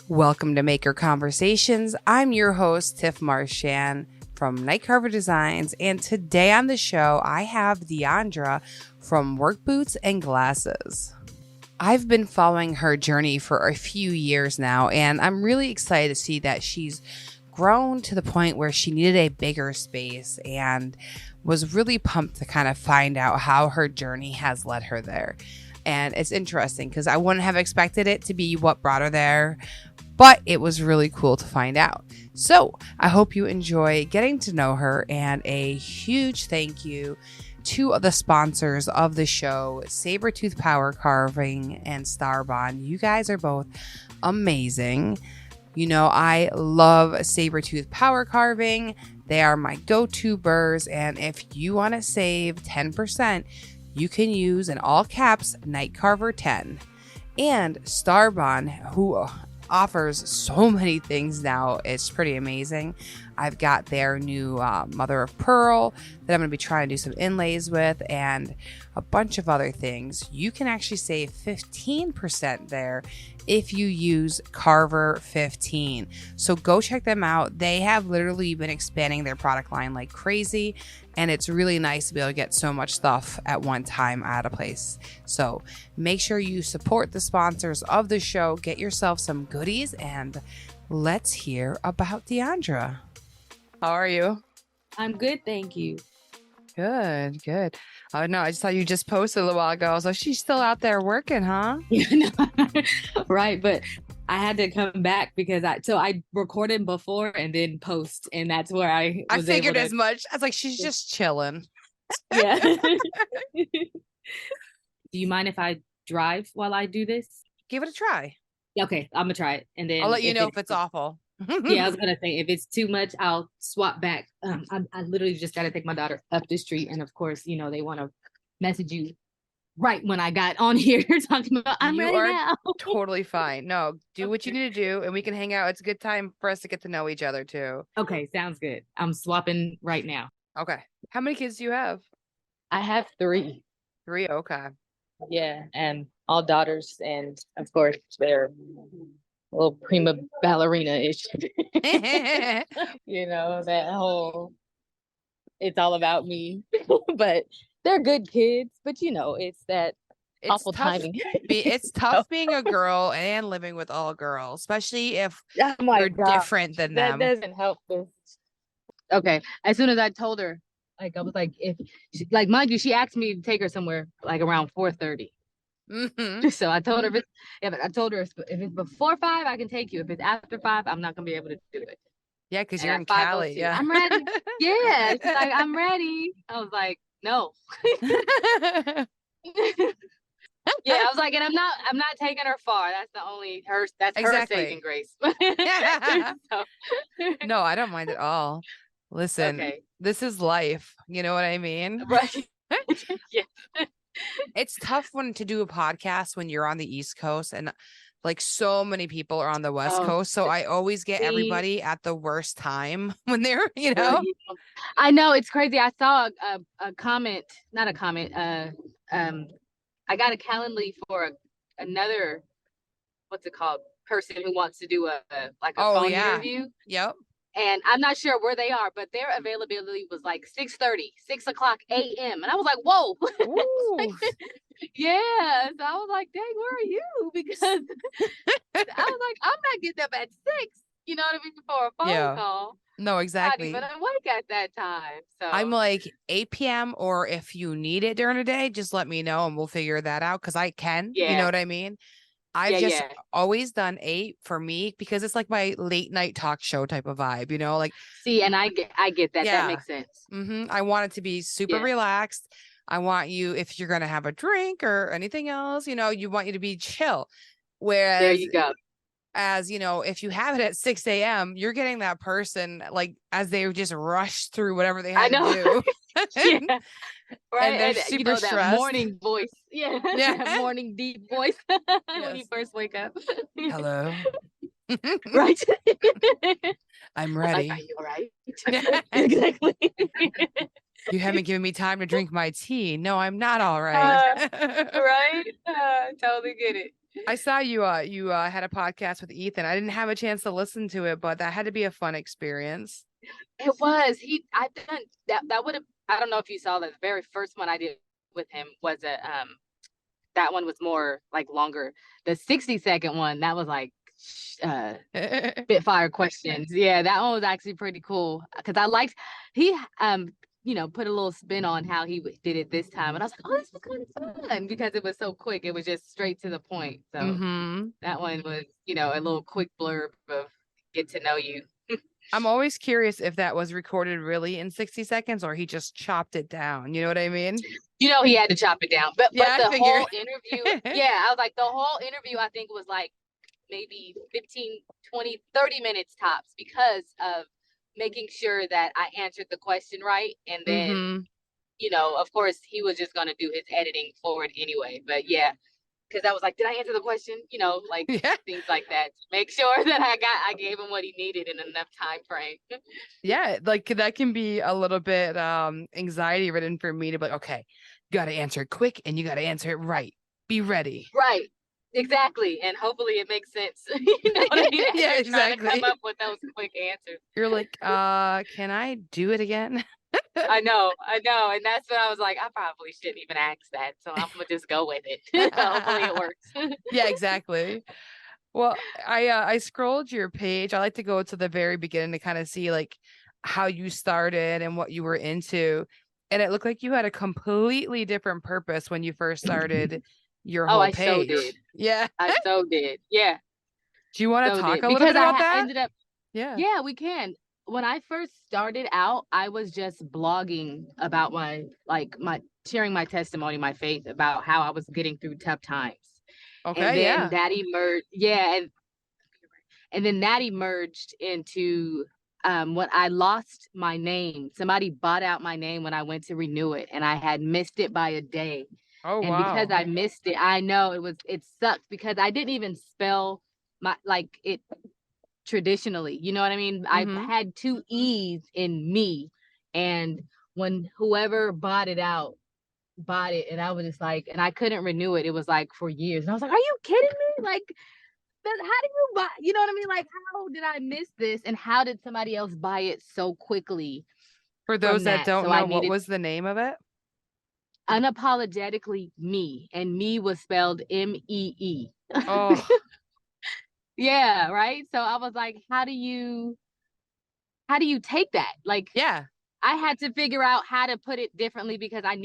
Welcome to Maker Conversations. I'm your host, Tiff Marchand from Carver Designs, and today on the show, I have Deandra from Workboots and Glasses. I've been following her journey for a few years now, and I'm really excited to see that she's grown to the point where she needed a bigger space and was really pumped to kind of find out how her journey has led her there. And it's interesting because I wouldn't have expected it to be what brought her there, but it was really cool to find out. So I hope you enjoy getting to know her, and a huge thank you to the sponsors of the show, Sabertooth Power Carving and Starbond. You guys are both amazing. You know, I love Sabertooth Power Carving. They are my go-to burrs, and if you want to save 10%, you can use in all caps NightCarver10. And Starbond, who offers so many things now, it's pretty amazing. I've got their new mother of pearl that I'm going to be trying to do some inlays with, and a bunch of other things. You can actually save 15% there if you use Carver 15. So go check them out. They have literally been expanding their product line like crazy, and it's really nice to be able to get so much stuff at one time at a place. So make sure you support the sponsors of the show, get yourself some goodies, and let's hear about Deandra. How are you? I'm good, thank you. Good. Oh, no, I just saw you just posted a little while ago. So she's still out there working, huh? Yeah, right. But I had to come back because I recorded before and then post, and that's where I figured as much. I was like, she's just chilling. Yeah. Do you mind if I drive while I do this? Give it a try. Okay, I'm gonna try it, and then I'll let you know if it's awful. Yeah, I was gonna say if it's too much, I'll swap back. I literally just gotta take my daughter up the street, and of course, you know, they want to message you right when I got on here talking about I'm ready now. Totally fine. No, do what you need to do, and we can hang out. It's a good time for us to get to know each other too. Okay, sounds good. I'm swapping right now. Okay. How many kids do you have? I have 3. 3, okay. Yeah, and all daughters, and of course they're a little prima ballerina-ish. You know, that whole it's all about me. But they're good kids, but you know, it's awful timing. It's tough being a girl and living with all girls, especially if you're different than them. That doesn't help this. Okay, as soon as I told her, like, I was like, if she, like, mind you, she asked me to take her somewhere like around 4:30. Mm-hmm. So I told her, if it's before 5, I can take you. If it's after 5, I'm not gonna be able to do it. Yeah, because you're in Cali. Yeah, I'm ready. Yeah, she's like, I'm ready. I was like, no. Yeah, I was like, and I'm not taking her far. That's her saving grace. So. No, I don't mind at all. Listen, okay. This is life. You know what I mean? Right. Yeah. It's tough to do a podcast when you're on the East Coast and like so many people are on the West Coast. So I always get everybody at the worst time when they're, you know. I know, it's crazy. I saw a comment, not a comment. I got a Calendly for another, what's it called, person who wants to do a phone interview. Yep. And I'm not sure where they are, but their availability was like 6:30, 6 o'clock a.m. And I was like, whoa. Yeah. So I was like, dang, where are you? Because I was like, I'm not getting up at 6, you know what I mean, for a phone call. No, exactly. But I'm awake at that time. So I'm like 8 p.m. or if you need it during the day, just let me know and we'll figure that out. Cause I can, you know what I mean? I've just always done 8 for me because it's like my late night talk show type of vibe, you know, like. See, and I get that. Yeah. That makes sense. Mm-hmm. I want it to be super relaxed. I want you, if you're going to have a drink or anything else, you know, you want you to be chill. Whereas, there you go. As you know, if you have it at 6 a.m., you're getting that person like as they just rush through whatever they have to do. Yeah. Right. And they're super you know, stressed. That morning voice. Yeah. That morning deep voice when you first wake up. Hello. Right. I'm ready. Like, are you all right? Exactly. You haven't given me time to drink my tea. No, I'm not all right. Right? Totally get it. I saw you had a podcast with Ethan. I didn't have a chance to listen to it, but that had to be a fun experience. It was. I've done that would have, I don't know if you saw that the very first one I did with him was that one was more like longer. The 60-second one, that was like Spitfire questions. Yeah, that one was actually pretty cool because I liked he put a little spin on how he did it this time, and I was like, oh, this was kind of fun because it was so quick. It was just straight to the point. So that one was a little quick blurb of get to know you. I'm always curious if that was recorded really in 60 seconds or he just chopped it down. You know what I mean? He had to chop it down. But yeah, the whole interview, I was like, the whole interview, I think was like maybe 15, 20, 30 minutes tops because of making sure that I answered the question right. And then, of course, he was just going to do his editing for it anyway. But yeah, because I was like, did I answer the question? Things like that. Make sure that I gave him what he needed in enough time frame. Yeah, like that can be a little bit anxiety ridden for me to be like, okay, you got to answer it quick and you got to answer it right. Be ready. Right. Exactly. And hopefully it makes sense. You know what I mean? Yeah, exactly. Trying to come up with those quick answers. You're like, can I do it again? I know. And that's what I was like, I probably shouldn't even ask that. So I'm going to just go with it. Hopefully it works. Yeah, exactly. Well, I scrolled your page. I like to go to the very beginning to kind of see like how you started and what you were into. And it looked like you had a completely different purpose when you first started your whole page. So did. Yeah. I so did. Yeah. Do you want to talk a little bit about that? Ended up, yeah, we can. When I first started out, I was just blogging about my sharing my testimony, my faith about how I was getting through tough times. Okay, and then that emerged. Yeah, and then that emerged into when I lost my name. Somebody bought out my name when I went to renew it, and I had missed it by a day. Oh, and because I missed it, I know it sucked because I didn't even spell it traditionally. You know what I mean? I had 2 E's in me, and when whoever bought it, and I was just like, and I couldn't renew it. It was like for years, and I was like, are you kidding me? Like, how do you buy? You know what I mean? Like, how did I miss this? And how did somebody else buy it so quickly? For those that don't know, what was the name of it? Unapologetically Me, and me was spelled MEE. Oh. Yeah, right. So I was like, how do you take that? Like, yeah, I had to figure out how to put it differently because I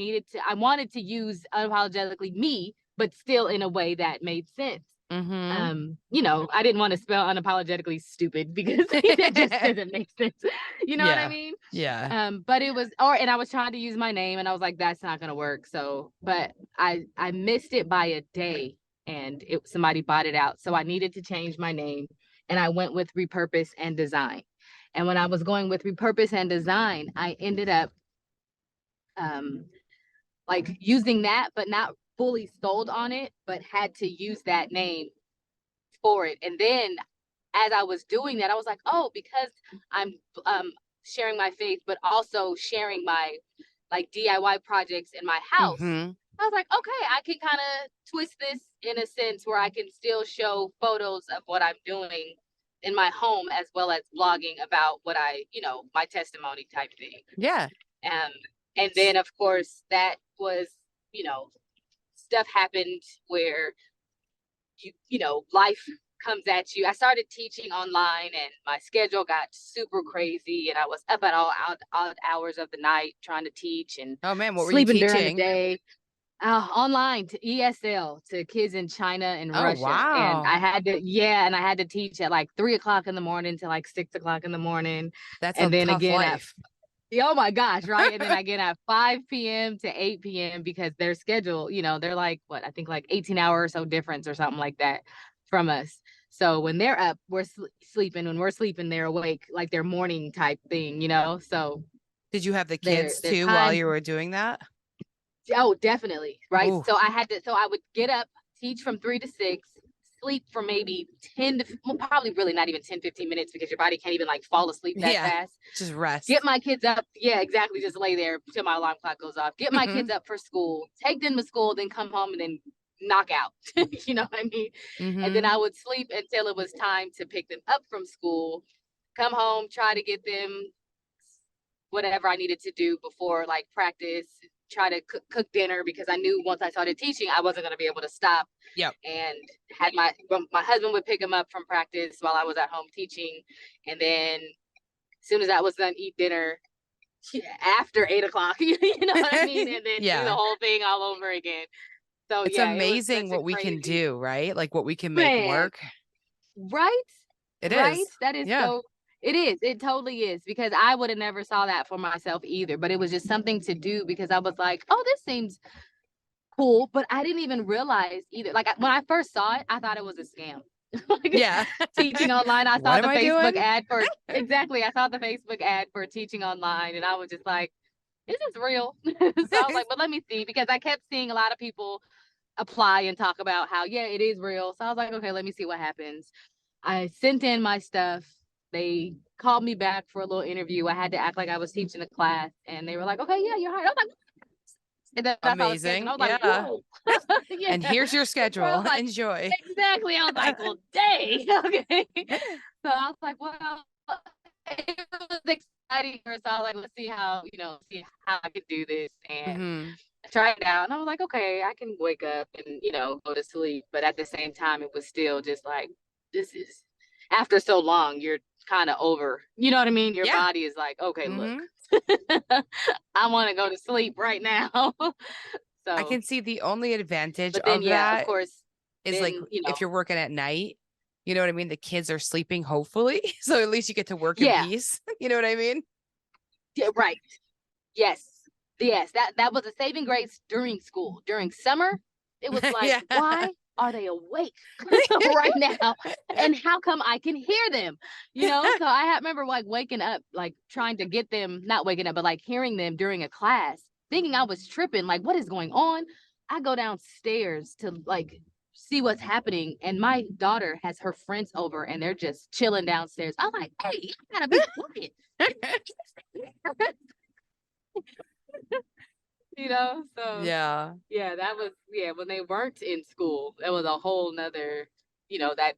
wanted to use unapologetically me, but still in a way that made sense. I didn't want to spell unapologetically stupid because it just doesn't make sense. You know what I mean? Yeah. But it was, and I was trying to use my name, and I was like, that's not gonna work. So, but I missed it by a day, and somebody bought it out. So I needed to change my name, and I went with Repurpose and Design. And when I was going with Repurpose and Design, I ended up using that, but not fully sold on it, but had to use that name for it. And then as I was doing that, I was like, oh, because I'm sharing my faith, but also sharing my DIY projects in my house. I was like, okay, I can kind of twist this in a sense where I can still show photos of what I'm doing in my home, as well as blogging about what my testimony type thing. Yeah. And then of course that was, stuff happened where life comes at you. I started teaching online, and my schedule got super crazy, and I was up at all odd hours of the night trying to teach, and oh man, what were you teaching? During the day. Online to ESL to kids in China and Russia. Wow. And I had to teach at 3:00 in the morning to 6:00 in the morning. That's and a then tough again life. Oh my gosh, right? And then again at 5 p.m. to 8 p.m. because their schedule, they're I think 18 hours or so difference or something like that from us. So when they're up, we're sleeping. When we're sleeping, they're awake, like their morning type thing, So did you have the kids too while you were doing that? Oh, definitely. Right. Ooh. So I would get up, teach from 3 to 6, sleep for maybe 10 to, probably really not even 10, 15 minutes because your body can't even fall asleep that fast. Just rest. Get my kids up. Yeah, exactly. Just lay there till my alarm clock goes off. Get my kids up for school, take them to school, then come home and then knockout. You know what I mean? And then Mm-hmm. I would sleep until it was time to pick them up from school, come home, try to get them whatever I needed to do before like practice, try to cook dinner, because I knew once I started teaching, I wasn't going to be able to stop. Yep. And had my husband would pick him up from practice while I was at home teaching. And then as soon as I was done, eat dinner after 8 o'clock, you know what I mean? And then do the Yeah. whole thing all over again. So It's yeah, it was amazing such a what we can crazy, do, right? Like what we can make man, work. right? It Right? is. That is Yeah. so, it is. It totally is, because I would have never saw that for myself either. But it was just something to do because I was like, oh, this seems cool. But I didn't even realize either. Like when I first saw it, I thought it was a scam. Like Yeah. teaching online. I saw What am the I Facebook doing? ad for exactly. I saw the Facebook ad for teaching online, and I was just like, is this real? So I was like, but let me see, because I kept seeing a lot of people apply and talk about how, yeah, it is real. So I was like, okay, let me see what happens. I sent in my stuff. They called me back for a little interview. I had to act like I was teaching a class, and they were like, okay, yeah, you're hired. I was like, and then I saw the schedule. I Amazing. was like, Yeah. whoa. Yeah. And here's your So I schedule. was like, Enjoy. exactly. I was like, well, dang. Okay. So I was like, well, it was exciting. So I was like, let's see how, see how I could do this. And Hmm. I tried it out, and I was like, okay, I can wake up and, go to sleep. But at the same time, it was still just like, this is, after so long, you're kind of over, you know what I mean? Your Yeah. body is like, okay, look, Hmm. I want to go to sleep right now. I So, can see the only advantage but then, of yeah, of that course, is like then, if you're working at night, you know what I mean? The kids are sleeping, hopefully. So at least you get to work in yeah, peace. You know what I mean? yeah, right. Yes. Yes. That was a saving grace during school. During summer, it was like, Yeah. why are they awake right now? And how come I can hear them? So I remember like waking up, like trying to get them, not waking up, but like hearing them during a class, thinking I was tripping, like, what is going on? I go downstairs to like see what's happening, and my daughter has her friends over and they're just chilling downstairs. I'm like, hey, you gotta be quiet. So Yeah. yeah, that was, yeah, when they weren't in school, that was a whole nother, that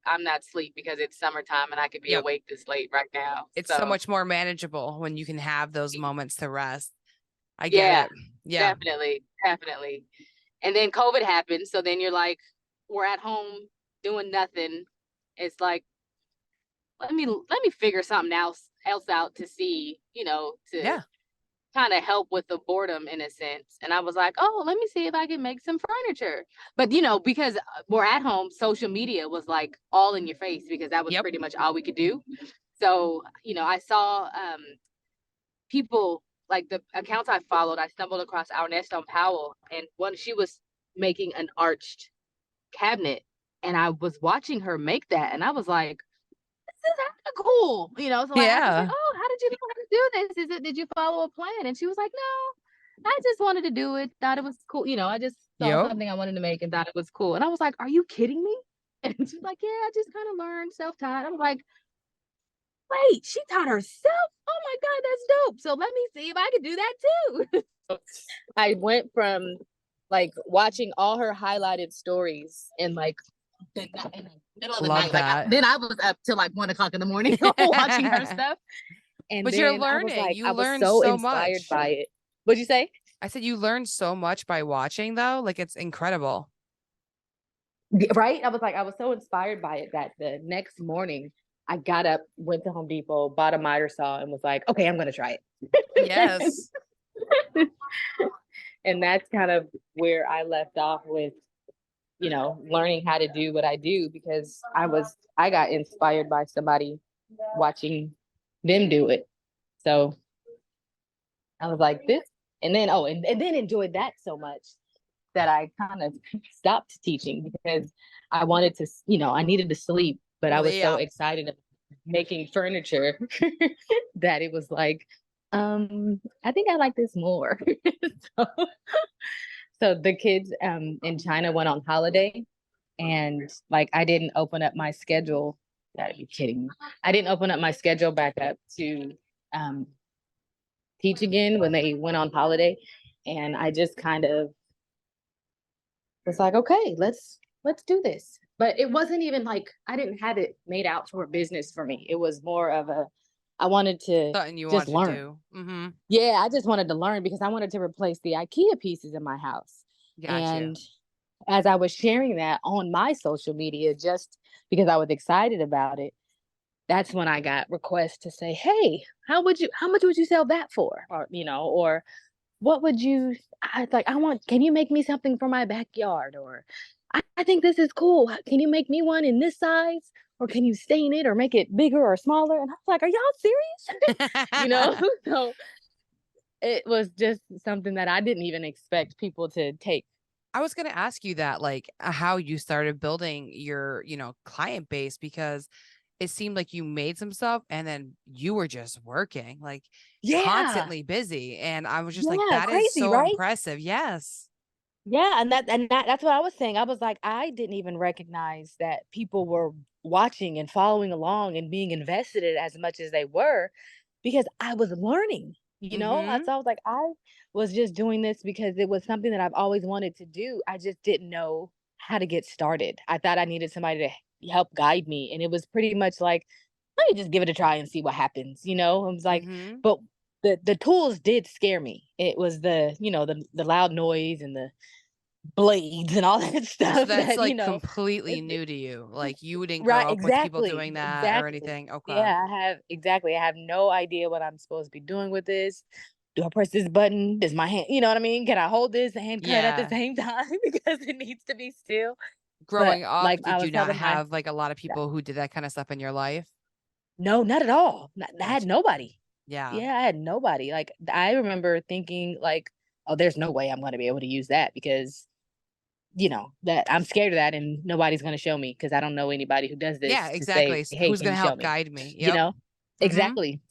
I'm not asleep because it's summertime and I could be Yep. awake this late right now. It's so So much more manageable when you can have those moments to rest. I get yeah, it. Yeah. definitely. And then COVID happened. So then you're like, we're at home doing nothing. It's like, let me figure something else out to see, to Yeah. kind of help with the boredom in a sense. And I was like, oh, let me see if I can make some furniture. But because we're at home, social media was like all in your face because that was Yep. pretty much all we could do. So, I saw people like the accounts I followed, I stumbled across Our Nest on Powell, and when she was making an arched cabinet, and I was watching her make that, and I was like, this is cool, so I asked her, like, Yeah. oh, how did you know how to do this? Did you follow a plan? And she was like, no, I just wanted to do it, thought it was cool. I just saw Yep. something I wanted to make and thought it was cool. And I was like, are you kidding me? And she's like, yeah, I just kind of learned self-taught. I'm like, wait, she taught herself? Oh my God, that's dope. So let me see if I can do that too. I went from like watching all her highlighted stories and like in the middle of the Love night. that. Then I was up till like 1 o'clock in the morning watching her stuff. And But you're then I was learning. like, You I was learn so so inspired much. by it. What'd you say? I said you learn so much by watching though. Like it's incredible. Right? I was like, I was so inspired by it that the next morning I got up, went to Home Depot, bought a miter saw, and was like, okay, I'm gonna try it. Yes. And that's kind of where I left off with, learning how to do what I do, because I got inspired by somebody watching them do it. So I was like, this, and then, and then enjoyed that so much that I kind of stopped teaching because I wanted to, I needed to sleep, but I was so Yeah. excited about making furniture that it was like, I think I like this more. so, so the kids in China went on holiday, and like I didn't open up my schedule. Gotta be kidding me. I didn't open up my schedule back up to teach again when they went on holiday. And I just kind of was like, okay, let's do this. But it wasn't even like I didn't have it made out for a business for me. It was more of I wanted to Something you just want to learn. do. Mm-hmm. Yeah, I just wanted to learn because I wanted to replace the IKEA pieces in my house. Got you. And as I was sharing that on my social media, just because I was excited about it, that's when I got requests to say, hey, how much would you sell that for? Or, or what would you, can you make me something for my backyard? Or I think this is cool. Can you make me one in this size? Or can you stain it or make it bigger or smaller? And I was like, are y'all serious? So it was just something that I didn't even expect people to take. I was going to ask you that, like, how you started building your, client base, because it seemed like you made some stuff and then you were just working, like, Yeah. constantly busy. And I was just like, Yeah. that is Crazy, so right? impressive. Yes. Yeah. And that's what I was saying. I was like, I didn't even recognize that people were watching and following along and being invested in it as much as they were because I was learning. Mm-hmm. So I was like, I was just doing this because it was something that I've always wanted to do. I just didn't know how to get started. I thought I needed somebody to help guide me. And it was pretty much like, let me just give it a try and see what happens. I was like, Mm-hmm. but the tools did scare me. It was the loud noise and the blades and all that So stuff that's that, like completely new to you. Like, you didn't right, grow up with people exactly. doing that or Exactly. anything. Okay. Yeah, I have no idea what I'm supposed to be doing with this. Do I press this button? Does my hand, you know what I mean? Can I hold this and cut at the Yeah. same time because it needs to be still? But Growing up, like I did you was not telling have like a lot of people who did that kind of stuff in your life? no, not at all. I had Gotcha. nobody. Yeah. Yeah, I had nobody. Like I remember thinking like, oh, there's no way I'm going to be able to use that because that I'm scared of that and nobody's going to show me because I don't know anybody who does Yeah, this to say, exactly. hey, Who's can going you to show help me? guide me? You Yep. know? Mm-hmm.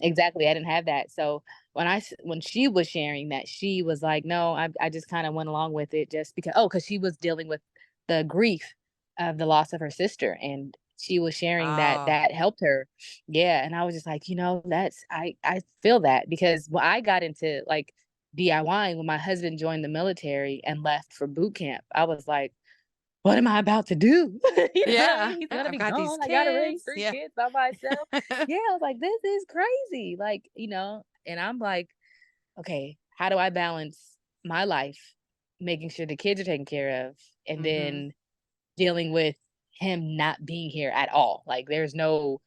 Exactly. I didn't have that. So when she was sharing that, she was like, no, I just kind of went along with it just because she was dealing with the grief of the loss of her sister and she was sharing that Oh. that helped her. Yeah. And I was just like, that's I feel that because when I got into like DIYing when my husband joined the military and left for boot camp, I was like, what am I about to do? What I Yeah. mean? He's gonna I've be got these gone. I gotta raise kids. three Yeah. kids by myself. Yeah, I was like, this is crazy. Like, and I'm like, okay, how do I balance my life, making sure the kids are taken care of, and Mm-hmm. then dealing with him not being here at all? Like, there's no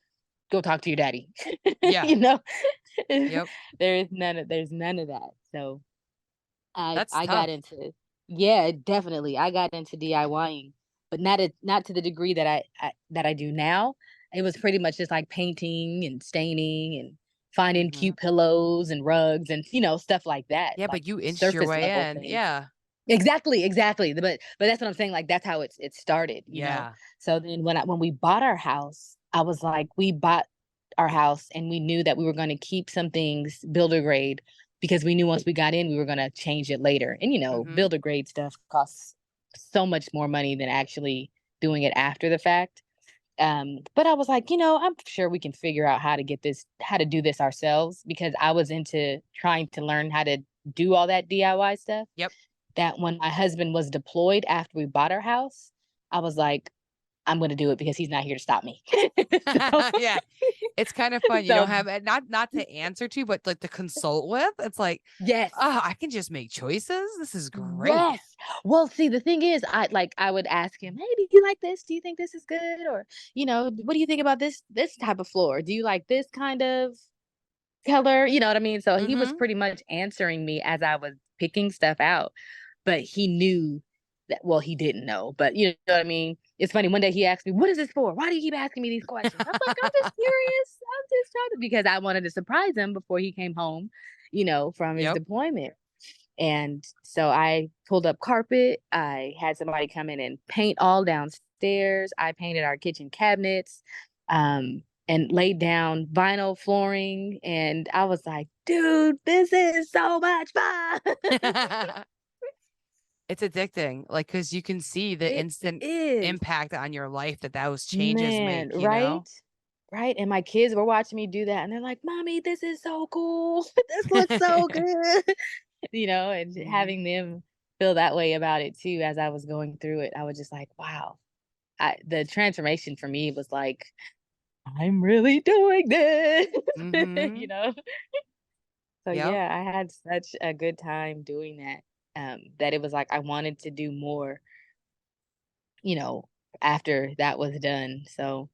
go talk to your daddy. Yeah. you know, Yep. there's none of that. So That's I got tough. into yeah, definitely. I got into DIYing, but not to the degree that I do now. It was pretty much just like painting and staining and finding Mm-hmm. cute pillows and rugs and stuff like that, Yeah, like but you inched your surface way level in. things. Yeah. Exactly. But that's what I'm saying. Like that's how it started. Yeah. So then when we bought our house, I was like, we bought our house and we knew that we were going to keep some things builder grade because we knew once we got in, we were going to change it later. And Mm-hmm. builder grade stuff costs so much more money than actually doing it after the fact. But I was like, I'm sure we can figure out how to do this ourselves because I was into trying to learn how to do all that DIY stuff Yep. that when my husband was deployed after we bought our house, I was like, I'm going to do it because he's not here to stop me. so, Yeah. It's kind of fun. You so don't have not to answer to, but like to consult with. It's like, yes, oh, I can just make choices. This is great. yes. Well, see, the thing is, I would ask him, hey, do you like this? Do you think this is good? Or, what do you think about this type of floor? Do you like this kind of color? You know what I mean? So he was Mm-hmm. pretty much answering me as I was picking stuff out, but he knew that, well, he didn't know, but you know what I mean? It's funny. One day he asked me, what is this for? Why do you keep asking me these questions? I'm like, I'm just curious. I'm just trying to, because I wanted to surprise him before he came home, from his Yep. deployment. And so I pulled up carpet. I had somebody come in and paint all downstairs. I painted our kitchen cabinets. And laid down vinyl flooring. And I was like, dude, this is so much fun. It's addicting, like, because you can see the It instant is, impact on your life that those changes man, make, you right? know? Right. And my kids were watching me do that. And they're like, Mommy, this is so cool. This looks so good. And Mhm. having them feel that way about it too. As I was going through it, I was just like, wow. The transformation for me was like, I'm really doing this, Mm-hmm. you know? So Yep. yeah, I had such a good time doing that. That it was like I wanted to do more, you know, after that was done. So,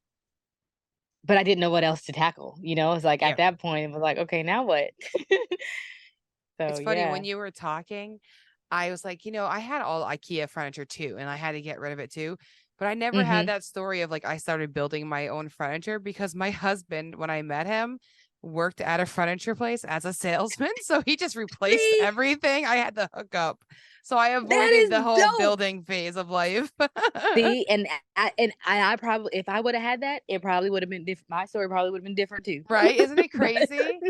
but I didn't know what else to tackle, you know? It's like at Yeah. that point, it was like, okay, now what? So It's funny when yeah. you were talking, I was like, I had all IKEA furniture too, and I had to get rid of it too. But I never had Mm-hmm. that story of like I started building my own furniture because my husband, when I met him, worked at a furniture place as a salesman. So he just replaced See, everything. I had to hook up. So I that avoided is the whole dope. building phase of life. See, I probably if I would have had that, it probably would have been different. My story probably would have been different too. Right? Isn't it But crazy?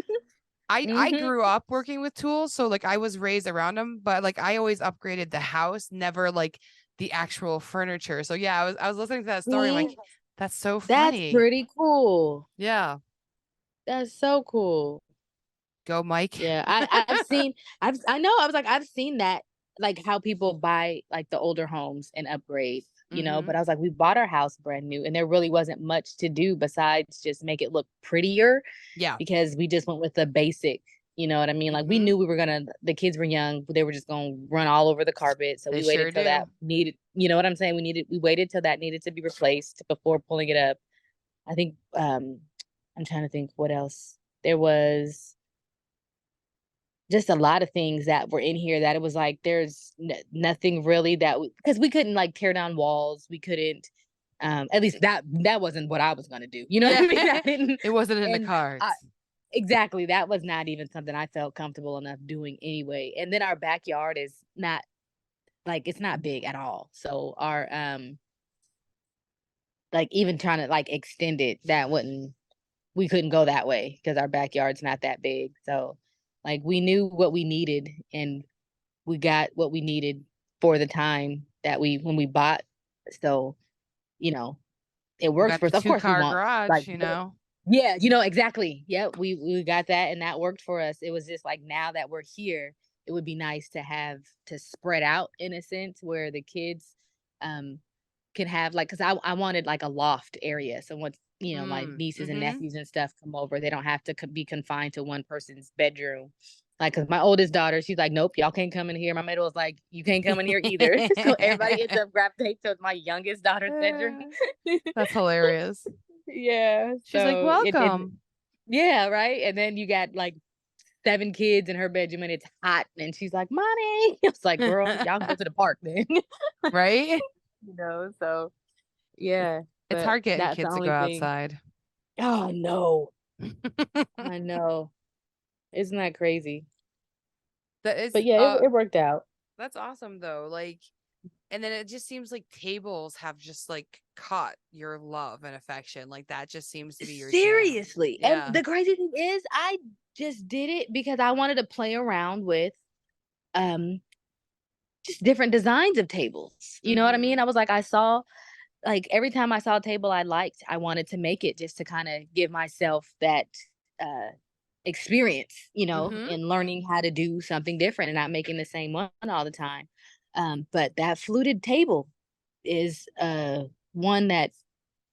I hmm grew up working with tools, so like I was raised around them, but like I always upgraded the house, never like the actual furniture. So yeah, I was listening to that story. I'm see, like, that's so that's funny. pretty cool. Yeah. That's so cool. Go, Mike. Yeah, I've seen I know I was like I've seen that like how people buy like the older homes and upgrade, you know, Mm-hmm. but I was like we bought our house brand new and there really wasn't much to do besides just make it look prettier Yeah. because we just went with the basic, you know what I mean? Like we Mm-hmm. knew we were gonna the kids were young, they were just gonna run all over the carpet. So They we waited sure till that do. needed, you know what I'm saying? We waited till that needed to be replaced before pulling it up. I think I'm trying to think what else. There was just a lot of things that were in here that it was like there's nothing really that because we couldn't like tear down walls. We couldn't at least that wasn't what I was going to do. You know what Yeah. I mean? I didn't It wasn't in the and I cards. exactly that was not even something I felt comfortable enough doing anyway. And then our backyard is not like it's not big at all. So our like even trying to like extend it that wouldn't we couldn't go that way because our backyard's not that big. So like we knew what we needed and we got what we needed for the time that we when we bought. So, you know, it We works got for the us. Of course we two-car want like garage, yeah, you know, exactly. Yep, we got that and that worked for us. It was just like now that we're here, it would be nice to have to spread out in a sense where the kids um can have like because I wanted like a loft area. So once you know my Mm. nieces and Mm-hmm. nephews and stuff come over, they don't have to be confined to one person's bedroom. Like, cause my oldest daughter, she's like, nope, y'all can't come in here. My middle was like, you can't come in here either. So everybody ends up gravitating to my youngest daughter's bedroom. That's hilarious. Yeah. She's like, So welcome. yeah, right. And then you got like 7 kids in her bedroom and it's hot. And she's like, mommy. It's like, girl, y'all can go to the park then. Right? You know, so It, yeah, it's but hard getting that's the kids to go only thing. outside. Oh no, I know. Isn't that crazy? That is But yeah, it worked out. that's awesome though. Like, and then it just seems like tables have just like caught your love and affection. Like that just seems to be your jam. Seriously. And Yeah. the crazy thing is I just did it because I wanted to play around with um just different designs of tables. You know what I Mm-hmm. mean? I was like I saw like every time I saw a table I liked, I wanted to make it just to kind of give myself that uh experience, you know, Mm-hmm. in learning how to do something different and not making the same one all the time. But that fluted table is one that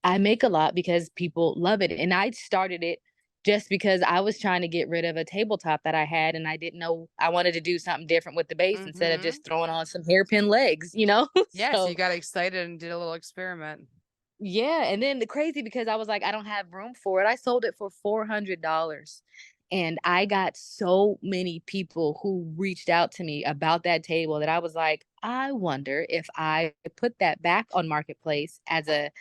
I make a lot because people love it. And I started it just because I was trying to get rid of a tabletop that I had and I didn't know I wanted to do something different with the base instead of Mm-hmm. just throwing on some hairpin legs, you know? Yeah, so you So got excited and did a little experiment. yeah, and then the crazy because I was like, I don't have room for it. I sold it for $400. And I got so many people who reached out to me about that table that I was like, I wonder if I put that back on Marketplace as a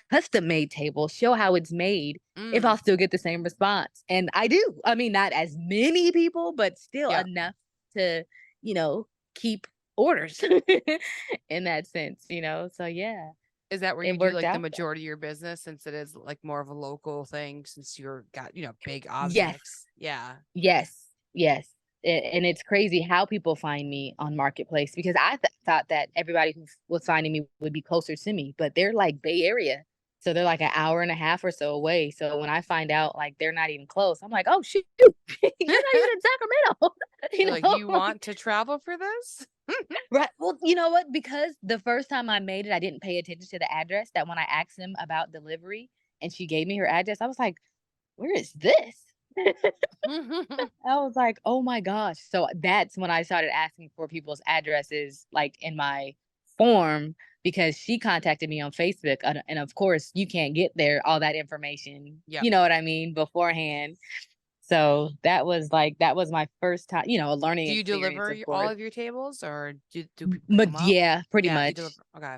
custom made table, show how it's made, if I'll Mm. still get the same response. And I do. I mean, not as many people, but still Yeah. enough to, you know, keep orders in that sense, you know? So yeah, Is that where it you do worked like the out. majority of your business since it is like more of a local thing since you're got, big Yes. objects? Yeah. Yes, yes. And it's crazy how people find me on Marketplace because I thought that everybody who was finding me would be closer to me, but they're like Bay Area. So they're like an hour and a half or so away. So when I find out like they're not even close, I'm like, oh shoot, you're not even in Sacramento. You're like, you Like, want to travel for this? Right. Well, you know what? Because the first time I made it, I didn't pay attention to the address. That when I asked them about delivery and she gave me her address, I was like, where is this? I was like, oh my gosh. So that's when I started asking for people's addresses, like in my form, because she contacted me on Facebook. And of course, you can't get there, all that information, Yep. you know what I mean, beforehand. So that was my first time, a learning Do you experience, deliver of all course. of your tables, or do people pick them But up? yeah, pretty Yeah, you much. deliver. Okay.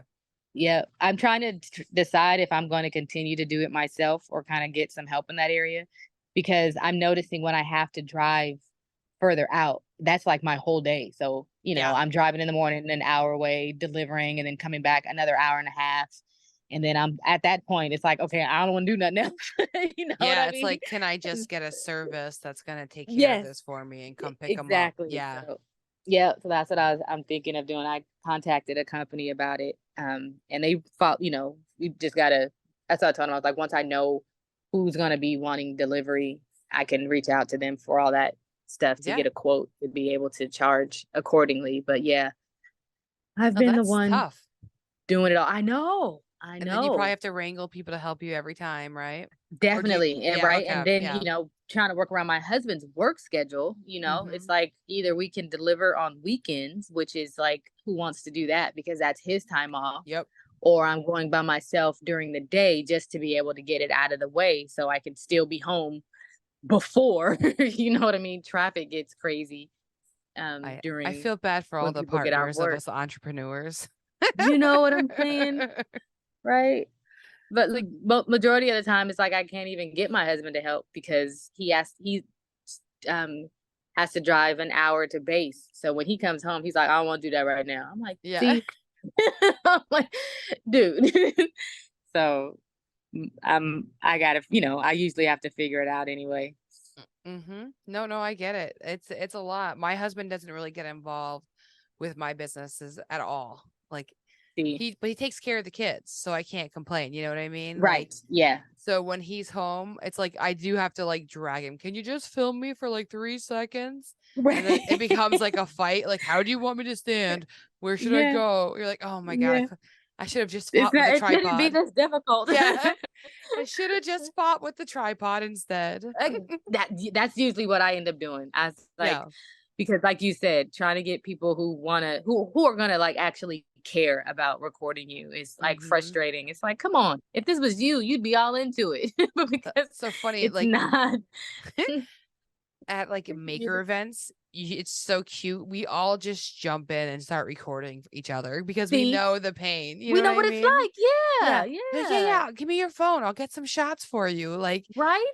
Yeah, I'm trying to decide if I'm going to continue to do it myself or kind of get some help in that area, because I'm noticing when I have to drive further out, that's like my whole day. So, Yeah. I'm driving in the morning an hour away, delivering, and then coming back another hour and a half. And then I'm at that point, it's like, okay, I don't want to do nothing else. You know what Yeah, I it's mean? like, can I just get a service that's gonna take care of Yes, this for me and come pick them up? exactly. Yeah. So, yeah, so that's what I'm thinking of doing. I contacted a company about it, and they thought, we just gotta. That's what I told them. I was like, once I know who's gonna be wanting delivery, I can reach out to them for all that stuff to Yeah. get a quote to be able to charge accordingly. But yeah, I've Oh, been the that's one tough. doing it all. I And then you probably know. have to wrangle people to help you every time, right? Or do you? Definitely. And Yeah. right. Okay. And then, Yeah. trying to work around my husband's work schedule, it's Mm-hmm. like either we can deliver on weekends, which is like who wants to do that because that's his time off, Yep. or I'm going by myself during the day just to be able to get it out of the way so I can still be home before, you know what I mean? Traffic gets crazy I during feel bad for all when the people get off partners of work. us entrepreneurs. You know what I'm saying? Right? But Like, majority of the time, it's like I can't even get my husband to help because he um has to drive an hour to base. So when he comes home, he's like, I don't want to do that right now. I'm like, yeah. see, I'm like, dude. So I gotta, I usually have to figure it out anyway. Mm-hmm. No, I get it. It's a lot. My husband doesn't really get involved with my businesses at all. Like See, but he takes care of the kids, so I can't complain. You know what I mean? Like, right? Yeah, so when he's home, it's like I do have to like drag him. Can you just film me for like 3 seconds? And then it right. becomes like a fight. Like, how do you want me to stand? Where should I Yeah, go? You're like, oh my God, yeah. I should have just It's fought with not. the It shouldn't be tripod. this difficult. Yeah. I should have just fought with the tripod instead. That's usually what I end up doing. Yeah. Because like you said, trying to get people who are gonna like actually care about recording you is like Mm-hmm. frustrating. It's like, come on, if this was you, you'd be all into it. But because So funny. it's Like not. at like maker events, it's so cute. We all just jump in and start recording each other because we See, know the pain. You we know know what I what it's mean? like. Yeah, Yeah. Like, yeah, yeah. yeah. Give me your phone. I'll get some shots for you. Like Right?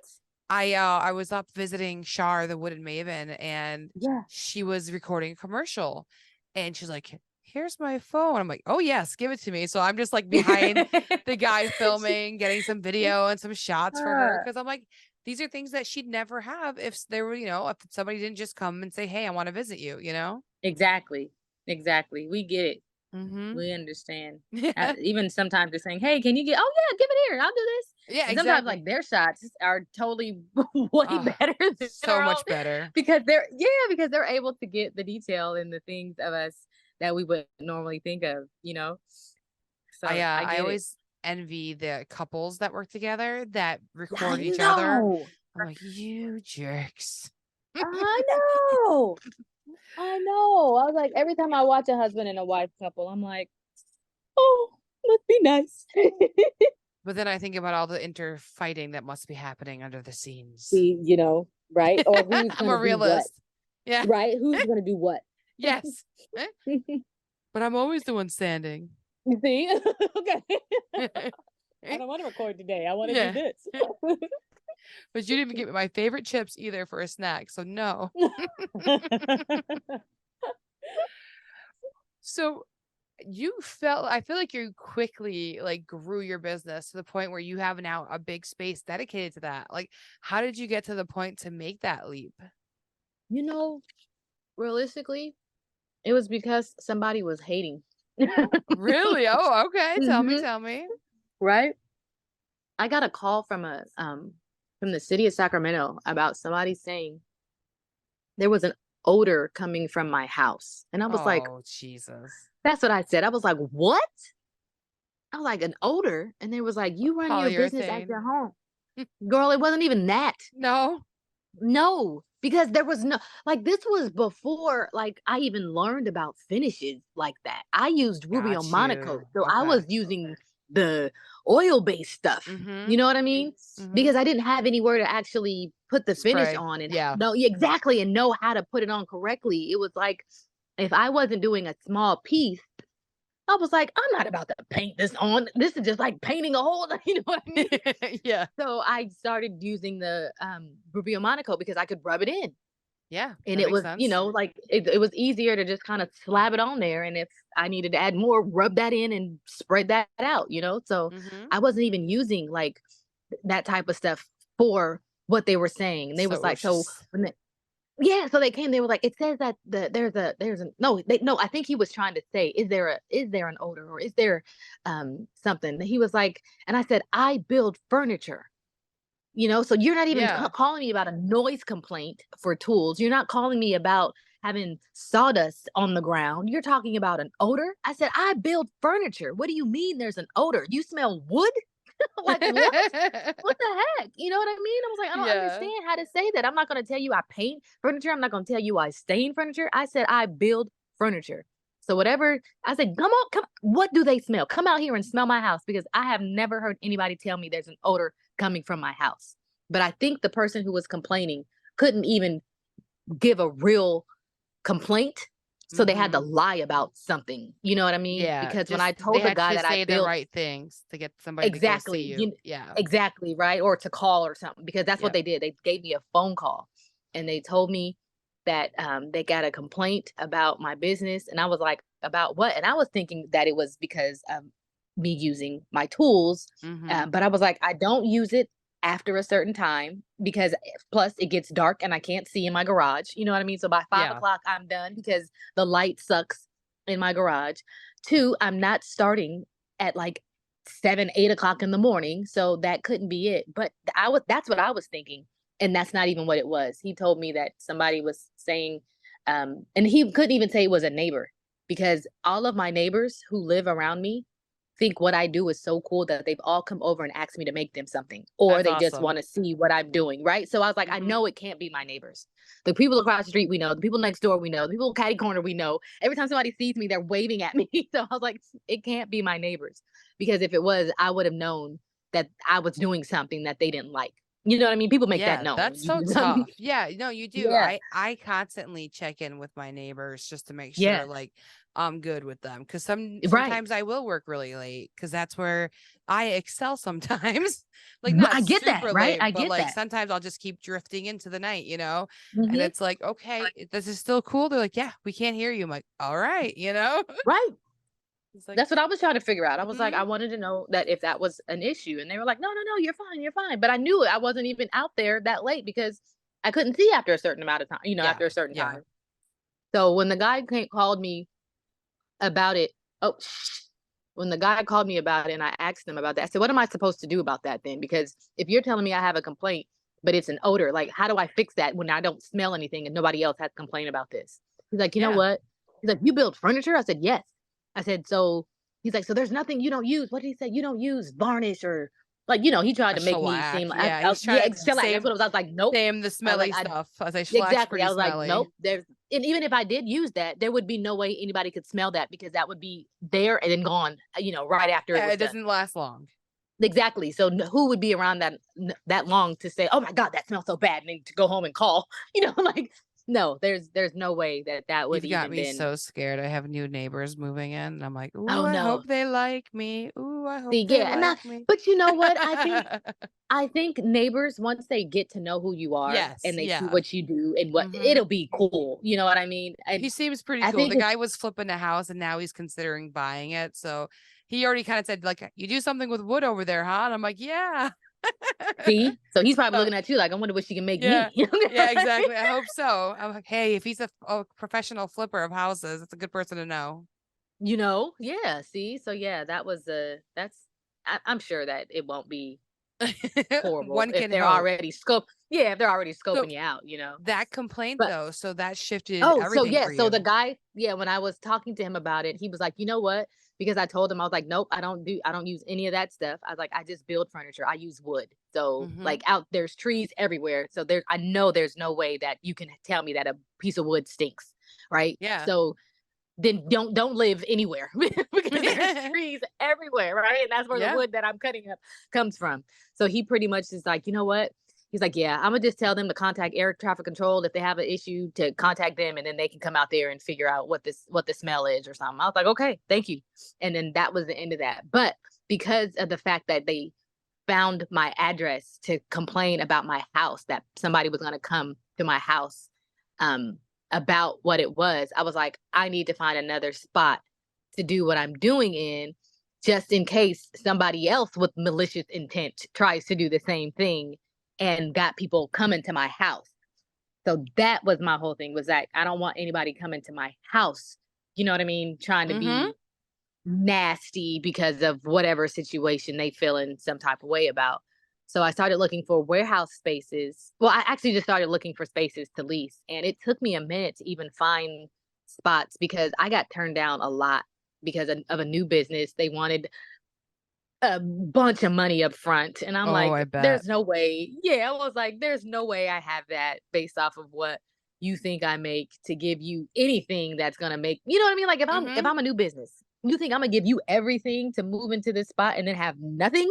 I was up visiting Shar, the Wooden Maven, and Yeah. she was recording a commercial, and she's like, "Here's my phone." I'm like, "Oh yes, give it to me." So I'm just like behind the guy filming, getting some video and some shots for her because I'm like, these are things that she'd never have if there were, if somebody didn't just come and say, "Hey, I want to visit you," you know? Exactly. Exactly. We get it. Mm-hmm. We understand. Yeah. Even sometimes they're saying, "Hey, can you get? Oh yeah, give it here. I'll do this." Yeah, And sometimes exactly. like their shots are totally way Oh, better than so our own much better. because they're able to get the detail and the things of us that we would normally think of. So I I get it. always envy the couples that work together that record I each other. know. I'm like, you jerks. I know. I know. I was like, every time I watch a husband and a wife couple, I'm like, oh, must be nice. But then I think about all the interfighting that must be happening under the scenes. See, right? Or who's I'm gonna a do what? realist. Yeah. Right? Who's gonna do what? Yes. But I'm always the one standing. You see? Okay. I Yeah. don't want to record today. I want to do this. But you didn't even give me my favorite chips either for a snack. So no. So I feel like you quickly like grew your business to the point where you have now a big space dedicated to that. Like, how did you get to the point to make that leap? You know, realistically, it was because somebody was hating. Really? Oh, okay. Tell me, Mhm. tell me. Right? I got a call from the city of Sacramento about somebody saying there was odor coming from my house. And I was like, Oh, Jesus. that's what I said. I was like, what? I was like, an odor? And they was like, you run your business at Polyurethane. your home. Girl, it wasn't even that. No. No, because there was no, like, this was before, like, I even learned about finishes like that. I used Ruby on Got Monaco. you. So I Okay. was using the oil-based stuff. Mm-hmm. You know what I mean? Mm-hmm. Because I didn't have anywhere to actually put the finish Spray. on and Yeah. know exactly and know how to put it on correctly. It was like, if I wasn't doing a small piece, I was like, I'm not about to paint this on. This is just like painting a hole. You know what I mean? Yeah. So I started using the Rubio Monaco because I could rub it in. Yeah. And That it makes was, sense. like it was easier to just kind of slab it on there. And if I needed to add more, rub that in and spread that out. So Mm-hmm. I wasn't even using like that type of stuff for what they were saying. And they So was it like, was so just when yeah, so they came, they were like, it says that there's a no, I think he was trying to say, is there an odor or is there something? He was like, and I said, I build furniture. So you're not even yeah. calling me about a noise complaint for tools. You're not calling me about having sawdust on the ground. You're talking about an odor. I said, I build furniture. What do you mean there's an odor? You smell wood? Like, what? What the heck? You know what I mean? I was like, I don't Yeah. understand how to say that. I'm not going to tell you I paint furniture. I'm not going to tell you I stain furniture. I said I build furniture. So whatever, I said, come. What do they smell? Come out here and smell my house because I have never heard anybody tell me there's an odor coming from my house. But I think the person who was complaining couldn't even give a real complaint. So they had to Mm-hmm. lie about something. You know what I mean? Yeah. Because when I Just they told the had to guy just that I say the built right things to get somebody to go see exactly, you. Yeah. exactly, right? Or to call or something, because that's what Yep. they did. They gave me a phone call and they told me that they got a complaint about my business. And I was like, about what? And I was thinking that it was because of me using my tools. Mm-hmm. But I was like, I don't use it after a certain time because plus it gets dark and I can't see in my garage. You know what I mean? So by 5 Yeah. o'clock, I'm done because the light sucks in my garage. Two, I'm not starting at like 7, 8 o'clock in the morning. So that couldn't be it. But that's what I was thinking. And that's not even what it was. He told me that somebody was saying, and he couldn't even say it was a neighbor because all of my neighbors who live around me think what I do is so cool that they've all come over and asked me to make them something, or That's they just want awesome. to see what I'm doing. Right. So I was like, I Mm-hmm. know it can't be my neighbors. The people across the street, we know. The people next door, we know. The people catty corner, we know. Every time somebody sees me, they're waving at me. So I was like, it can't be my neighbors because if it was, I would have known that I was doing something that they didn't like. You know what I mean? People make that Yeah, known when that's you so do something. tough. Yeah, no, you do. Yeah. I constantly check in with my neighbors just to make sure Yes. like I'm good with them because Right. sometimes I will work really late because that's where I excel sometimes. Like not I get that. super Right. late, I but get like that. sometimes I'll just keep drifting into the night. And Hmm. it's like, okay, this is still cool. They're like, yeah, we can't hear you. I'm like, all right. Right. It's like, That's what I was trying to figure out. I was like, mhm. I wanted to know that if that was an issue. And they were like, no, no, no, you're fine. You're fine. But I knew it. I wasn't even out there that late because I couldn't see after a certain amount of time, Yeah, after a certain yeah. time. So when the guy called me about it, oh, when the guy called me about it and I asked him about that, I said, what am I supposed to do about that then? Because if you're telling me I have a complaint, but it's an odor, like, how do I fix that when I don't smell anything and nobody else has complained about this? He's like, you know Yeah. what? He's like, you build furniture? I said, yes. I said, so he's like, so there's nothing you don't use. What did he say? You don't use varnish or like, he tried A to make me shellac. seem like, Yeah, he's yeah, trying to shellac. That's what it was. I was like, nope. same the I was like, smelly stuff. I say shellack's exactly. pretty I was like, smelly. nope. And even if I did use that, there would be no way anybody could smell that because that would be there and then gone, right after it Yeah, was it done. doesn't last long. Exactly. So who would be around that long to say, "Oh my God, that smells so bad," and to go home and call? Like no, there's no way that would You've got even me been. so scared. I have new neighbors moving in, and I'm like, ooh, Oh I no. hope they like me. Ooh, I hope See, they yeah, and like me. but you know what? I think neighbors once they get to know who you are Yes, and they see yeah. what you do and what Hmm. it'll be cool. You know what I mean? And He seems pretty I cool. The think guy was flipping a house, and now he's considering buying it. So he already kind of said, like, you do something with wood over there, huh? And I'm like, yeah. see, so he's probably So looking at you like, I wonder what she can make yeah. me. Yeah, exactly. I hope so. I'm like, hey, if he's a professional flipper of houses, it's a good person to know. Yeah. See, so yeah, that was that's. I'm sure that it won't be. horrible One if can they're hope. already if they're already So scoping you out, that complaint But though, so that shifted oh, so everything for so the you. guy, when I was talking to him about it, he was like, you know what? Because I told him, I was like, nope, I don't use any of that stuff. I was like, I just build furniture. I use wood. So Mm-hmm. like there's trees everywhere. So I know there's no way that you can tell me that a piece of wood stinks. Right. Yeah. So then don't live anywhere because there's trees everywhere, right? And that's where the Yeah. wood that I'm cutting up comes from. So he pretty much is like, you know what? He's like, yeah, I'm gonna just tell them to contact air traffic control if they have an issue, to contact them, and then they can come out there and figure out what the smell is or something. I was like, okay, thank you. And then that was the end of that. But because of the fact that they found my address to complain about my house, that somebody was gonna come to my house, about what it was, I was like, I need to find another spot to do what I'm doing in, just in case somebody else with malicious intent tries to do the same thing and got people coming to my house. So that was my whole thing, was that I don't want anybody coming to my house, you know what I mean, trying to Mm-hmm. be nasty because of whatever situation they feel in some type of way about. So I started looking for warehouse spaces. Well, I actually just started looking for spaces to lease. And it took me a minute to even find spots because I got turned down a lot because of a new business. They wanted a bunch of money up front. And I'm Oh, I like, bet. there's no way. Yeah, I was like, there's no way I have that based off of what you think I make to give you anything that's gonna make, you know what I mean? Like if Mm-hmm. I'm a new business, you think I'm gonna give you everything to move into this spot and then have nothing?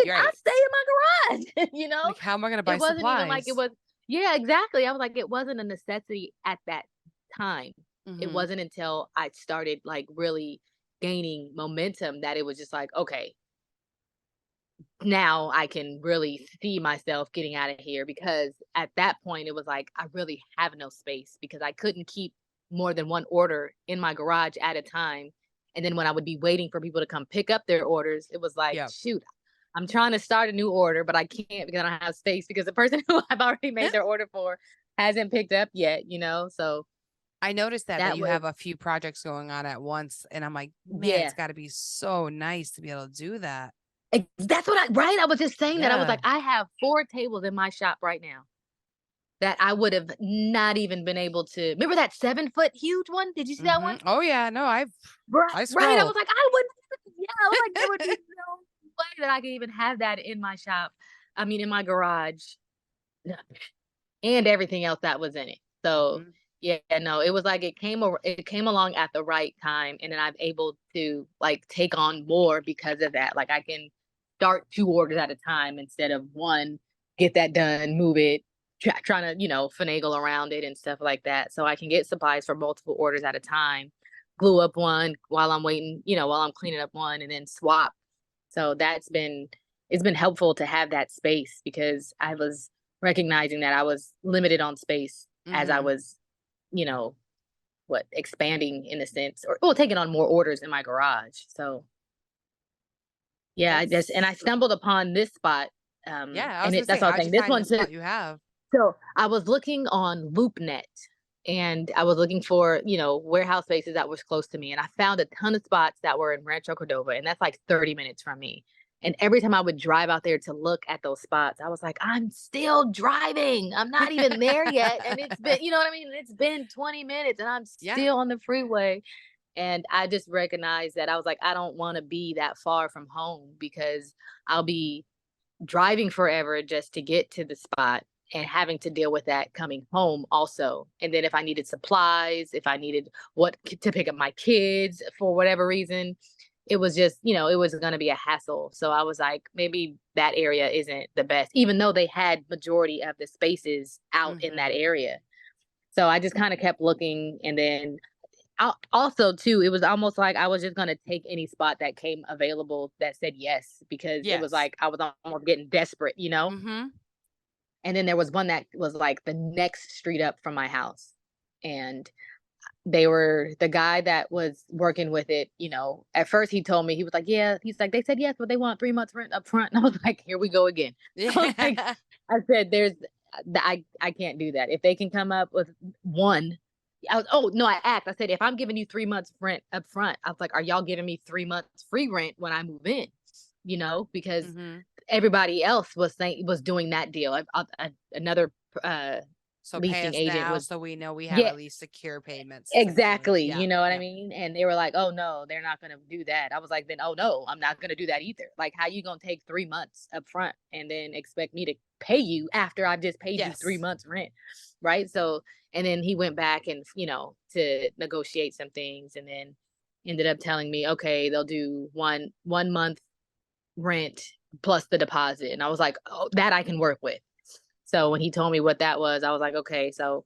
You're I right. stay in my garage, Like, how am I gonna It buy wasn't even like it supplies? was, yeah, exactly. I was like, it wasn't a necessity at that time. It Mm-hmm. wasn't until I started like really gaining momentum that it was just like, okay, now I can really see myself getting out of here, because at that point it was like I really have no space because I couldn't keep more than one order in my garage at a time. And then when I would be waiting for people to come pick up their orders, it was like, Yeah. shoot, I'm trying to start a new order, but I can't because I don't have space because the person who I've already made their order for hasn't picked up yet. So I noticed that that you was, have a few projects going on at once, and I'm like, man, it's yeah. got to be so nice to be able to do that. That's what right? I was just saying that. I was Yeah. like, I have 4 tables in my shop right now that I would have not even been able to. Remember that 7-foot huge one? Did you see that one? Mm-hmm. Oh yeah, no, Right, I right. I scroll. was like, I wouldn't. Yeah, I was like, there would be no way that I could even have that in my shop. I mean, in my garage, and everything else that was in it. So Mhm. yeah, no, it was like it came along at the right time, and then I'm able to like take on more because of that. Like I can start 2 orders at a time instead of one. Get that done, move it, trying to finagle around it and stuff like that. So I can get supplies for multiple orders at a time, glue up one while I'm waiting, while I'm cleaning up one, and then swap. So it's been helpful to have that space because I was recognizing that I was limited on space as I Mhm. was, you know, expanding in a sense, or well, taking on more orders in my garage. So yeah, and I That's stumbled upon this spot. yeah. I was And gonna say, that's what I was how'd you saying. This find the one too. spot you have? So I was looking on LoopNet, and I was looking for, warehouse spaces that was close to me. And I found a ton of spots that were in Rancho Cordova, and that's like 30 minutes from me. And every time I would drive out there to look at those spots, I was like, I'm still driving. I'm not even there yet. And it's been, you know what I mean? It's been 20 minutes and I'm Yeah. still on the freeway. And I just recognized that I was like, I don't want to be that far from home because I'll be driving forever just to get to the spot and having to deal with that coming home also. And then if I needed supplies, if I needed to pick up my kids for whatever reason, it was just, it was going to be a hassle. So I was like, maybe that area isn't the best, even though they had majority of the spaces out in that Mhm. area. So I just kind of kept looking. And then also too, it was almost like I was just going to take any spot that came available that said yes, because it was Yes. like I was almost getting desperate. Mhm. And then there was one that was like the next street up from my house. And the guy that was working with it, at first he told me, he was like, yeah, he's like, they said yes, but they want 3 months rent up front. And I was like, here we go again. I was like, Yeah. I said, I can't do that. If they can come up with one, oh no, I said, if I'm giving you 3 months rent up front, I was like, are y'all giving me 3 months free rent when I move in? Because Mhm. everybody else was doing that deal. Another So pay leasing us agent now was, so we know we have yeah, at least secure payments, essentially. exactly. Yeah. You know what I Yeah. mean? And they were like, oh no, they're not going to do that. I was like, then, oh no, I'm not going to do that either. Like, how you going to take 3 months up front and then expect me to pay you after I just paid you 3 Yes. months rent? Right. So, and then he went back and, to negotiate some things, and then ended up telling me, okay, they'll do one month rent plus the deposit. And I was like, oh, that I can work with. So when he told me what that was, I was like, okay. So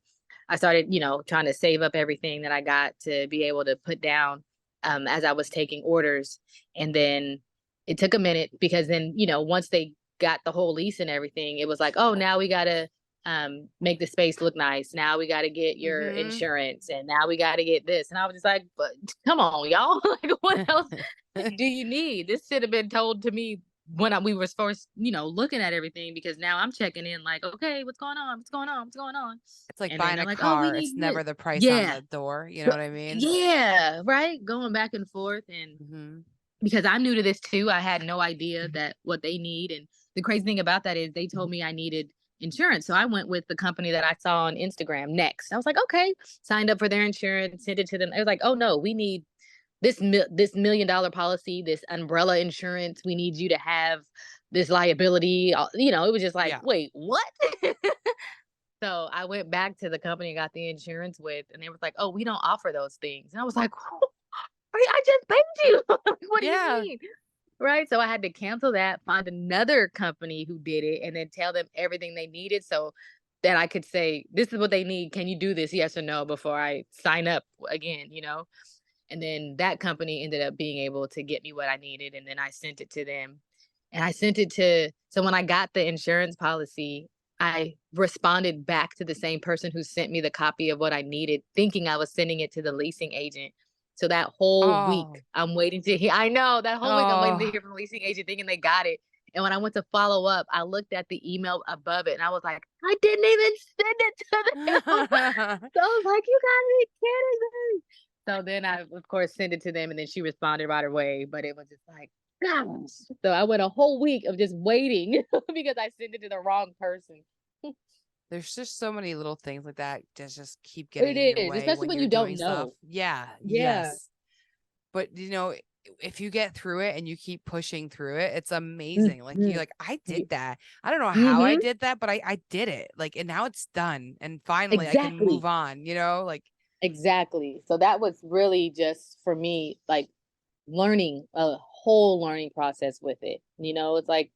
I started, trying to save up everything that I got to be able to put down as I was taking orders. And then it took a minute, because then, once they got the whole lease and everything, it was like, oh, now we got to make the space look nice. Now we got to get your insurance, and now we got to get this. And I was just like, but come on, y'all. Like, what else do you need? This should have been told to me when we were first, looking at everything, because now I'm checking in like, okay, what's going on? What's going on? What's going on? It's like And then buying they're a like, oh, we car. It's need never this. the price on Yeah. the door. You know what I mean? Yeah. Right. Going back and forth. And because I'm new to this too, I had no idea that what they need. And the crazy thing about that is they told me I needed insurance. So I went with the company that I saw on Instagram next. I was like, okay, signed up for their insurance, sent it to them. I was like, oh no, we need this $1 million policy, this umbrella insurance. We need you to have this liability. It was just like, wait, what? So I went back to the company I got the insurance with, and they was like, oh, we don't offer those things. And I was like, I just paid you. What do you mean? Right. So I had to cancel that, find another company who did it, and then tell them everything they needed, so that I could say, this is what they need. Can you do this? Yes or no, before I sign up again, And then that company ended up being able to get me what I needed. And then I sent it to them. And I sent it so when I got the insurance policy, I responded back to the same person who sent me the copy of what I needed, thinking I was sending it to the leasing agent. So that whole week, I'm waiting to hear. I know that whole week I'm waiting to hear from the leasing agent, thinking they got it. And when I went to follow up, I looked at the email above it, and I was like, I didn't even send it to them. So I was like, you gotta be kidding me. So then I, of course, sent it to them, and then she responded right away. But it was just like, gosh. So I went a whole week of just waiting because I sent it to the wrong person. There's just so many little things like that that just keep getting in your way, especially when you're you don't doing know. stuff. Yeah. Yeah. Yes. But if you get through it and you keep pushing through it, it's amazing. Like you're like, I did that. I don't know how I did that, but I did it. Like, and now it's done. And finally I can move on, like. Exactly. So that was really just for me, like learning a whole learning process with it. It's like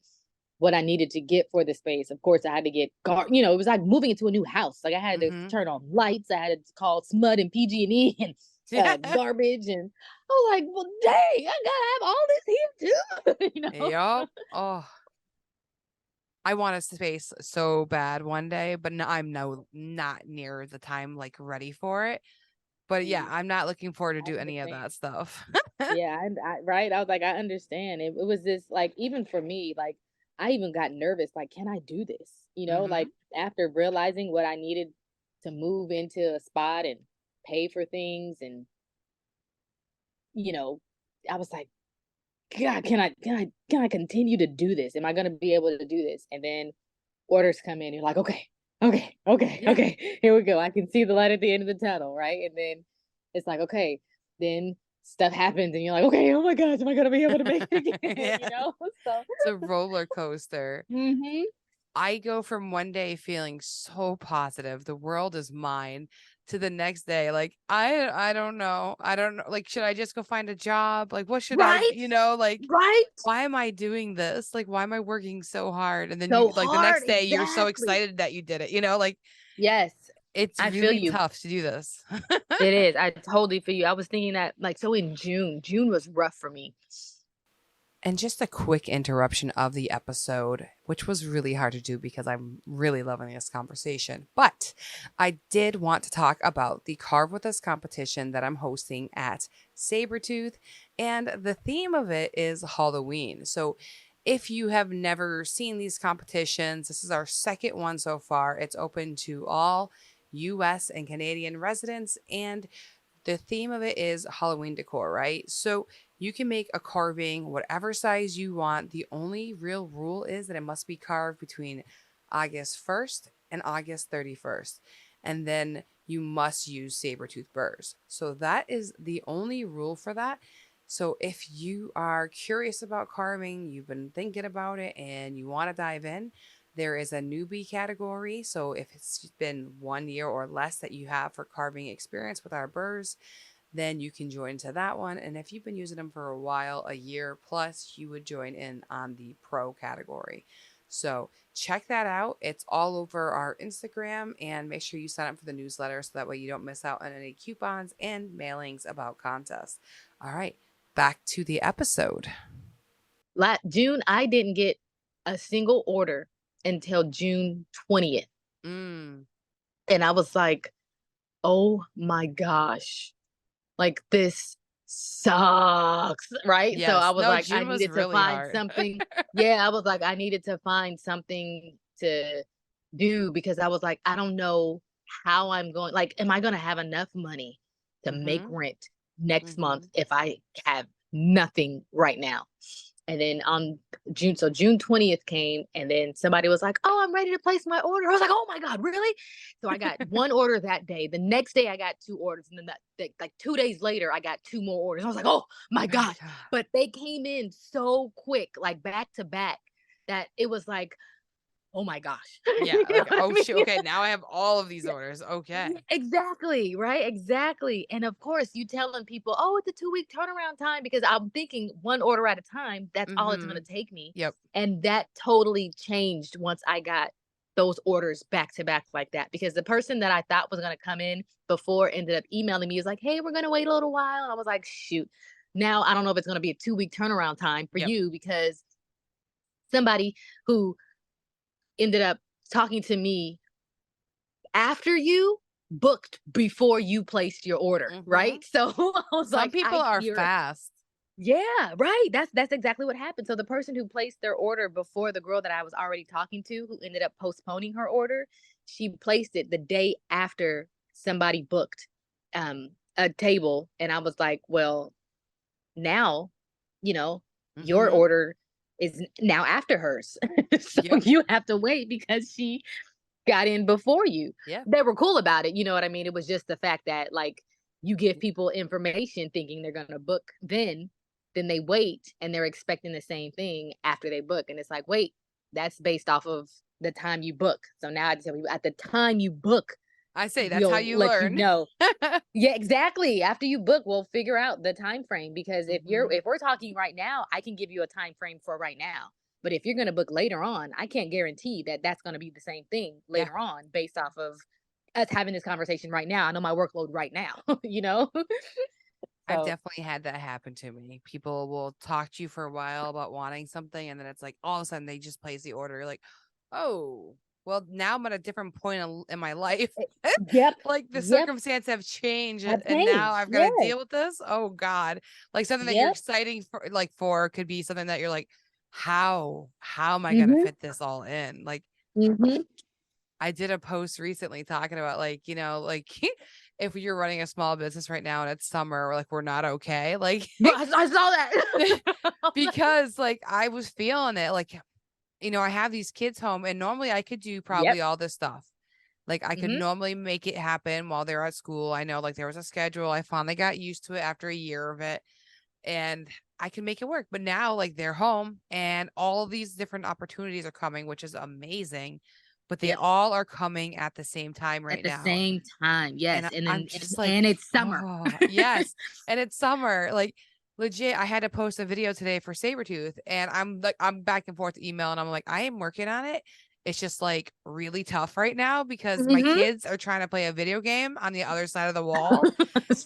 what I needed to get for the space. Of course, I had to get it was like moving into a new house. Like I had to turn on lights. I had to call SMUD and PG&E and garbage. And I was like, well, dang, I gotta have all this here too. Yup. Oh, I want a space so bad one day, but I'm not near the time like ready for it. But yeah, I'm not looking forward to do any of that stuff. Yeah, right. I was like, I understand. It was just like, even for me, like I even got nervous. Like, can I do this? Like after realizing what I needed to move into a spot and pay for things, and I was like, God, can I continue to do this? Am I going to be able to do this? And then orders come in. You're like, okay, here we go. I can see the light at the end of the tunnel, right? And then it's like, okay, then stuff happens, and you're like, okay, oh my gosh, am I gonna be able to make it again? So it's a roller coaster. I go from one day feeling so positive, the world is mine, to the next day, like, I don't know. Like, should I just go find a job? Like, what should I, like, why am I doing this? Like, why am I working so hard? And then like the next day you're so excited that you did it, like, yes, it's really tough to do this. It is. I totally feel you. I was thinking that, like, so in June was rough for me. And just a quick interruption of the episode, which was really hard to do because I'm really loving this conversation. But I did want to talk about the Carve With Us competition that I'm hosting at Sabretooth. And the theme of it is Halloween. So if you have never seen these competitions, this is our second one so far. It's open to all US and Canadian residents. And the theme of it is Halloween decor, right? So You can make a carving whatever size you want. The only real rule is that it must be carved between August 1st and August 31st. And then you must use saber-tooth burrs. So that is the only rule for that. So if you are curious about carving, you've been thinking about it, and you want to dive in, there is a newbie category. So if it's been 1 year or less that you have for carving experience with our burrs, then you can join to that one. And if you've been using them for a while, a year plus, you would join in on the pro category. So check that out. It's all over our Instagram, and make sure you sign up for the newsletter so that way you don't miss out on any coupons and mailings about contests. All right, back to the episode. June, I didn't get a single order until June 20th. And I was like, oh my gosh, like this sucks, right? Yes. So I was No, like, June I was needed to really find hard. something. Yeah, I was like, I needed to find something to do, because I was like, I don't know how I'm going, like, am I going to have enough money to make rent next month if I have nothing right now? And then on June 20th came, and then somebody was like, oh, I'm ready to place my order. I was like, oh my God, really? So I got one order that day. The next day I got 2 orders. And then like 2 days later, I got 2 more orders. I was like, oh my gosh. But they came in so quick, like back to back, that it was like, oh my gosh. Yeah. Like, oh, shit. Okay. Now I have all of these orders. Okay. Exactly. Right. Exactly. And of course, you telling people, oh, it's a 2-week turnaround time, because I'm thinking one order at a time. That's all it's going to take me. Yep. And that totally changed once I got those orders back to back like that, because the person that I thought was going to come in before ended up emailing me. He was like, hey, we're going to wait a little while. And I was like, shoot, now I don't know if it's going to be a 2-week turnaround time for you, because somebody who ended up talking to me after you booked before you placed your order, right? So I was Some like, people are fast. Yeah, right. That's exactly what happened. So the person who placed their order before the girl that I was already talking to, who ended up postponing her order, she placed it the day after somebody booked a table. And I was like, well, now, your order is now after hers. So you have to wait, because she got in before you. Yeah. They were cool about it. You know what I mean? It was just the fact that, like, you give people information thinking they're going to book then they wait and they're expecting the same thing after they book. And it's like, wait, that's based off of the time you book. So now I tell you, at the time you book, I say that's how you let learn. You know. Yeah, exactly. After you book, we'll figure out the time frame, because if we're talking right now, I can give you a time frame for right now. But if you're going to book later on, I can't guarantee that that's going to be the same thing later on, based off of us having this conversation right now. I know my workload right now, I've definitely had that happen to me. People will talk to you for a while about wanting something, and then it's like all of a sudden they just place the order. You're like, oh, well, now I'm at a different point in my life. Yep. Like the circumstances have changed, and now I've got to deal with this. Oh God. Like something that you're exciting for could be something that you're like, how am I going to fit this all in? Like, I did a post recently talking about, like, if you're running a small business right now and it's summer, like, we're not okay. Like, I saw that. because like I was feeling it. Like, I have these kids home, and normally I could do probably all this stuff. Like, I could normally make it happen while they're at school. I know, like, there was a schedule. I finally got used to it after a year of it, and I can make it work. But now, like, they're home and all of these different opportunities are coming, which is amazing. But they all are coming at the same time right now. At the same time, yes. And I'm just like, and it's summer. Oh, yes. And it's summer. Like, legit, I had to post a video today for Sabretooth, and I'm back and forth email, and I'm like, I am working on it. It's just like really tough right now, because my kids are trying to play a video game on the other side of the wall,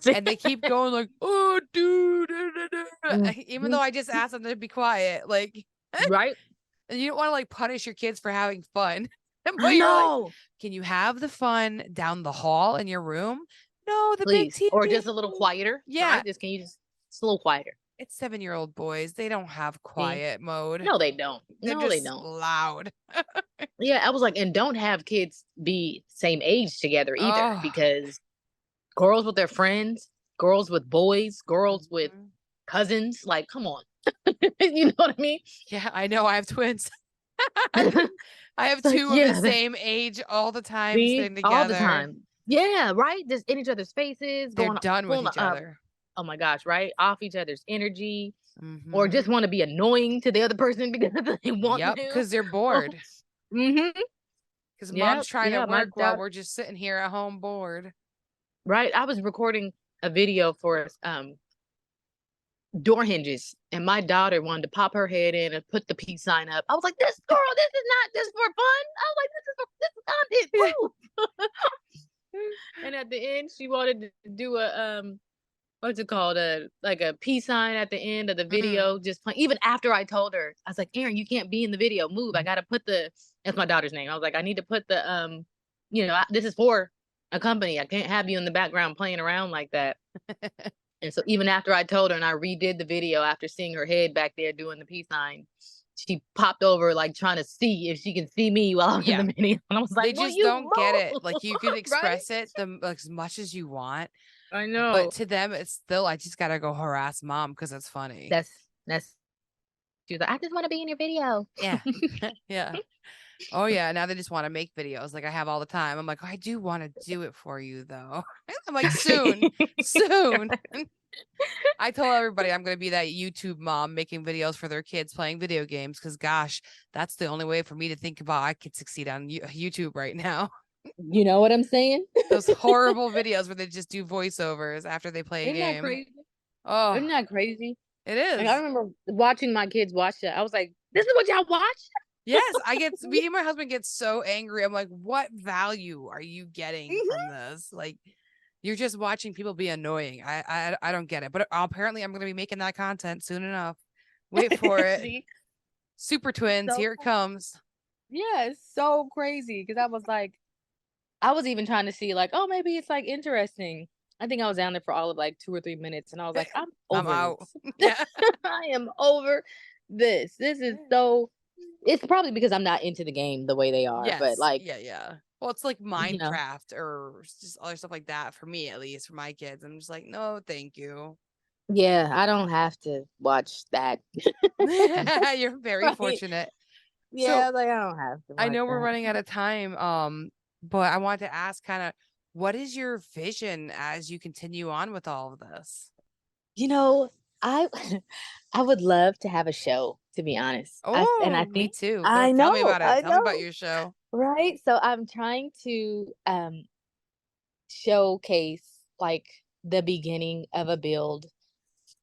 and they keep going like, oh, dude, even though I just asked them to be quiet, like, right. And you don't want to like punish your kids for having fun. But I know. Like, can you have the fun down the hall in your room? No, the Please. big TV. Or just a little quieter. Yeah. Right? Just a little quieter. It's 7-year-old boys. They don't have quiet mode. No, they don't. They're just loud. Yeah, I was like, and don't have kids be same age together either, because girls with their friends, girls with boys, girls with cousins. Like, come on. You know what I mean? Yeah, I know. I have twins. I have Like, two of the same age all the time sitting all the together. time. Yeah, right? Just in each other's faces, They're going done with full each other. oh my gosh, right? Off each other's energy. Or Mm-hmm. just want to be annoying to the other person because they want Yep, to. because they're bored. Mm-hmm. Because Yeah, mom's trying to yeah, my work while daughter. we're just sitting here at home bored. Right. I was recording a video for door hinges, and my daughter wanted to pop her head in and put the peace sign up. I was like, "This girl, this is not just for fun." I was like, "This is content proof." And at the end, she wanted to do a what's it called? A peace sign at the end of the video, just playing. Even after I told her, I was like, "Erin, you can't be in the video. Move. I gotta put that's my daughter's name. I was like, I need to put this is for a company. I can't have you in the background playing around like that." And so even after I told her and I redid the video after seeing her head back there doing the peace sign, she popped over like trying to see if she can see me while I'm in the video. And I was like, They "Will just you don't get it. move?" Like you can Right? express it as much as you want, I but know. to them, it's still I just gotta go harass mom because it's funny. That's she was like, "I just want to be in your video." Yeah, yeah. Oh yeah. Now they just want to make videos like I have all the time. I'm like, oh, I do want to do it for you though. I'm like, soon, soon. I told everybody I'm going to be that YouTube mom making videos for their kids playing video games because, gosh, that's the only way for me to think about I could succeed on YouTube right now. You know what I'm saying? Those horrible videos where they just do voiceovers after they play a Isn't that game. crazy? Oh, Isn't that crazy? it Like, I is. remember watching my kids watch that. I was like, "This is what y'all watch?" Yes, me and my husband get so angry. I'm like, what value are you getting from this? Like, you're just watching people be annoying. I don't get it. But apparently, I'm going to be making that content soon enough. Wait for it. See? Super twins, So here it comes. yeah, it's so crazy because I was like, I was even trying to see like, oh, maybe it's like interesting. I think I was down there for all of like 2 or 3 minutes, and I was like, I'm I'm over out. this. Yeah. I am over this. This is so. It's probably because I'm not into the game the way they are, but Yes. like, Yeah. Yeah. Well, it's like you know, Minecraft or just other stuff like that for me, at least for my kids. I'm just like, no, thank you. yeah, I don't have to watch that. You're very Right? fortunate. Yeah, So like I don't have to I watch know we're that. running out of time. But I wanted to ask kind of what is your vision as you continue on with all of this? You know, I I would love to have a show, to be honest. I Oh, me think too. Go I tell me know, about it. I Tell me about know, your show. right? So I'm trying to showcase like the beginning of a build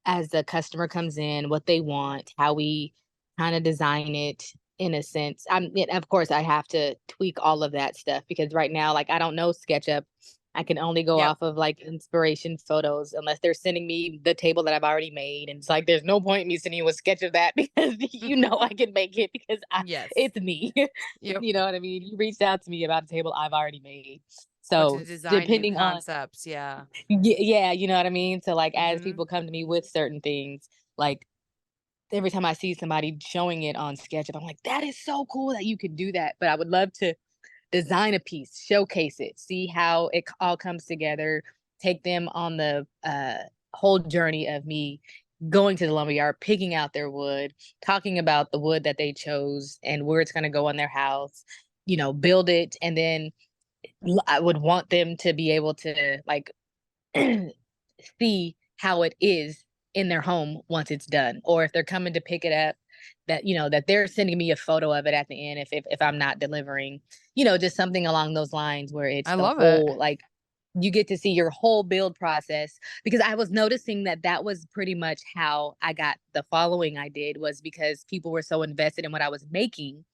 as the customer comes in, what they want, how we kind of design it in a sense. Of course I have to tweak all of that stuff because right now, like I don't know SketchUp. I can only go Yep. off of like inspiration photos unless they're sending me the table that I've already made. And it's like there's no point in me sending you a sketch of that because I can make it because Yes. it's me. Yep. You know what I mean? You reached out to me about a table I've already made. But to So design new depending on concepts, yeah. yeah, you know what I mean? So like as Mm-hmm. people come to me with certain things, like every time I see somebody showing it on SketchUp, I'm like, that is so cool that you could do that. But I would love to design a piece, showcase it, see how it all comes together, take them on the whole journey of me going to the lumberyard, picking out their wood, talking about the wood that they chose and where it's going to go on their house, build it. And then I would want them to be able to like see how it is in their home once it's done, or if they're coming to pick it up, that they're sending me a photo of it at the end if I'm not delivering, just something along those lines where it's I the love it. whole, like, you get to see your whole build process. Because I was noticing that was pretty much how I got the following I did, was because people were so invested in what I was making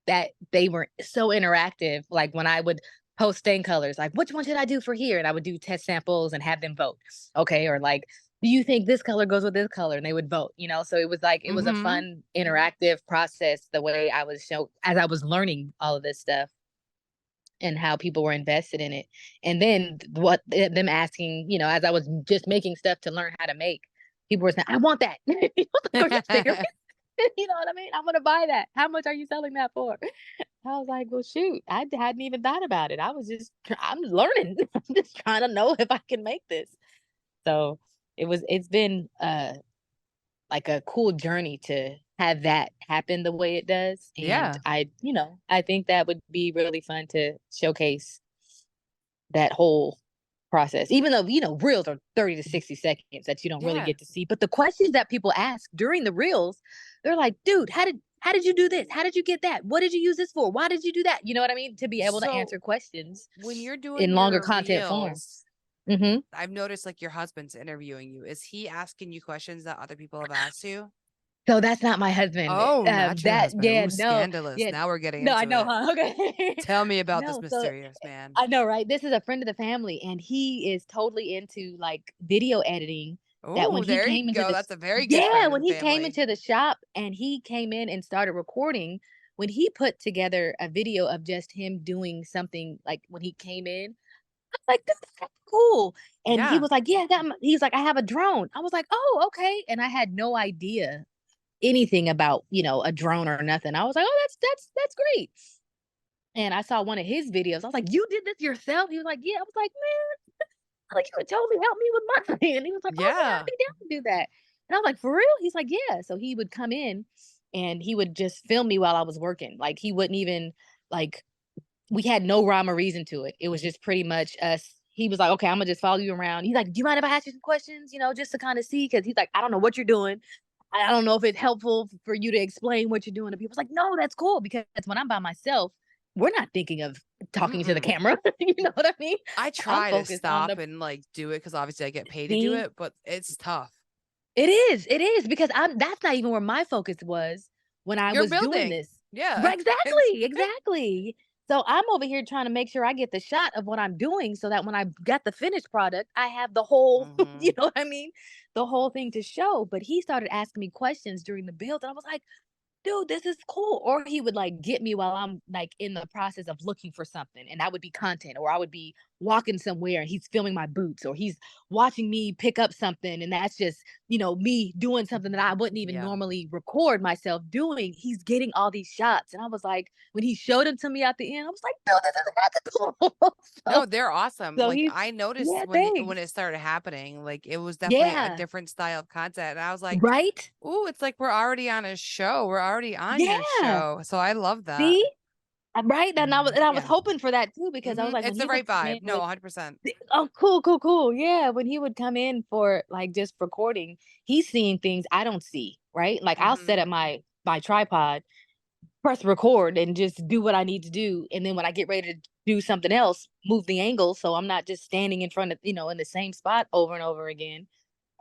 that they were so interactive. Like when I would post stain colors, like which one should I do for here? And I would do test samples and have them vote. Okay. Or like, do you think this color goes with this color? And they would vote, So it was like, it was a Mm-hmm. fun, interactive process, the way I was as I was learning all of this stuff and how people were invested in it. And then them asking, as I was just making stuff to learn how to make, people were saying, I want that. You know what I mean? I'm gonna buy that. How much are you selling that for? I was like, well, shoot, I hadn't even thought about it. I'm learning. I'm just trying to know if I can make this. So it's been like a cool journey to have that happen the way it does. And I think that would be really fun to showcase that whole process, even though, reels are 30 to 60 seconds that you don't really get to see. But the questions that people ask during the reels, they're like, dude, how did you do this? How did you get that? What did you use this for? Why did you do that? You know what I mean? To be able to answer questions when you're doing in longer your content form. reels, Mm-hmm. I've noticed like your husband's interviewing you. Is he asking you questions that other people have asked you? So that's not my husband. Oh, not your husband. Yeah, Ooh, no, scandalous. yeah, Now we're getting no, into I know, it. huh? Okay. Tell me about this No, so mysterious man. I know, right? This is a friend of the family, and he is totally into like video editing. That Oh, when he there you came into go. the That's a very good friend of when the he came family. into the shop and he came in and started recording, when he put together a video of just him doing something, like when he came in, I was like, that's cool. And he Yeah. was like, yeah, he's like, I have a drone. I was like, oh, okay. And I had no idea anything about, a drone or nothing. I was like, oh, that's great. And I saw one of his videos. I was like, you did this yourself? He was like, yeah. I was like, man, like, you would totally help me with mine. And he was like, oh yeah, I'd Yeah. be down to do that. And I was like, for real? He's like, yeah. So he would come in and he would just film me while I was working. Like, he wouldn't even, like, we had no rhyme or reason to it. It was just pretty much us. He was like, okay, I'm gonna just follow you around. He's like, do you mind if I ask you some questions, just to kind of see? Because he's like, I don't know what you're doing. I don't know if it's helpful for you to explain what you're doing to people. It's like, no, that's cool. Because when I'm by myself, we're not thinking of talking to the camera. You know what I mean? I I'm try to focused on stop the and like do it because obviously I get paid to do it, but it's tough. It is because that's not even where my focus was when I You're was doing building. this. Yeah. Right, exactly. So I'm over here trying to make sure I get the shot of what I'm doing so that when I get the finished product, I have the whole, you Mhm. know what I mean? The whole thing to show. But he started asking me questions during the build, and I was like, dude, this is cool. Or he would like get me while I'm like in the process of looking for something, and that would be content, or I would be walking somewhere and he's filming my boots, or he's watching me pick up something, and that's just, me doing something that I wouldn't even Yeah. normally record myself doing. He's getting all these shots. And I was like, when he showed them to me at the end, I was like, no, this is cool. No, they're awesome. So Like he's, I noticed yeah, when thanks. it started happening, like it was definitely a Yeah. different style of content. And I was like, Right? ooh, it's like we're already on a show. We're already on your Yeah. show. So I love that. See? Right? And I was Yeah. hoping for that too, because I was like, It's when the he would right come vibe. in No, with, 100%. oh, cool, cool, cool. Yeah. When he would come in for like just recording, he's seeing things I don't see, right? Like, I'll set Mhm. up my tripod, press record, and just do what I need to do. And then when I get ready to do something else, move the angle so I'm not just standing in front of, in the same spot over and over again.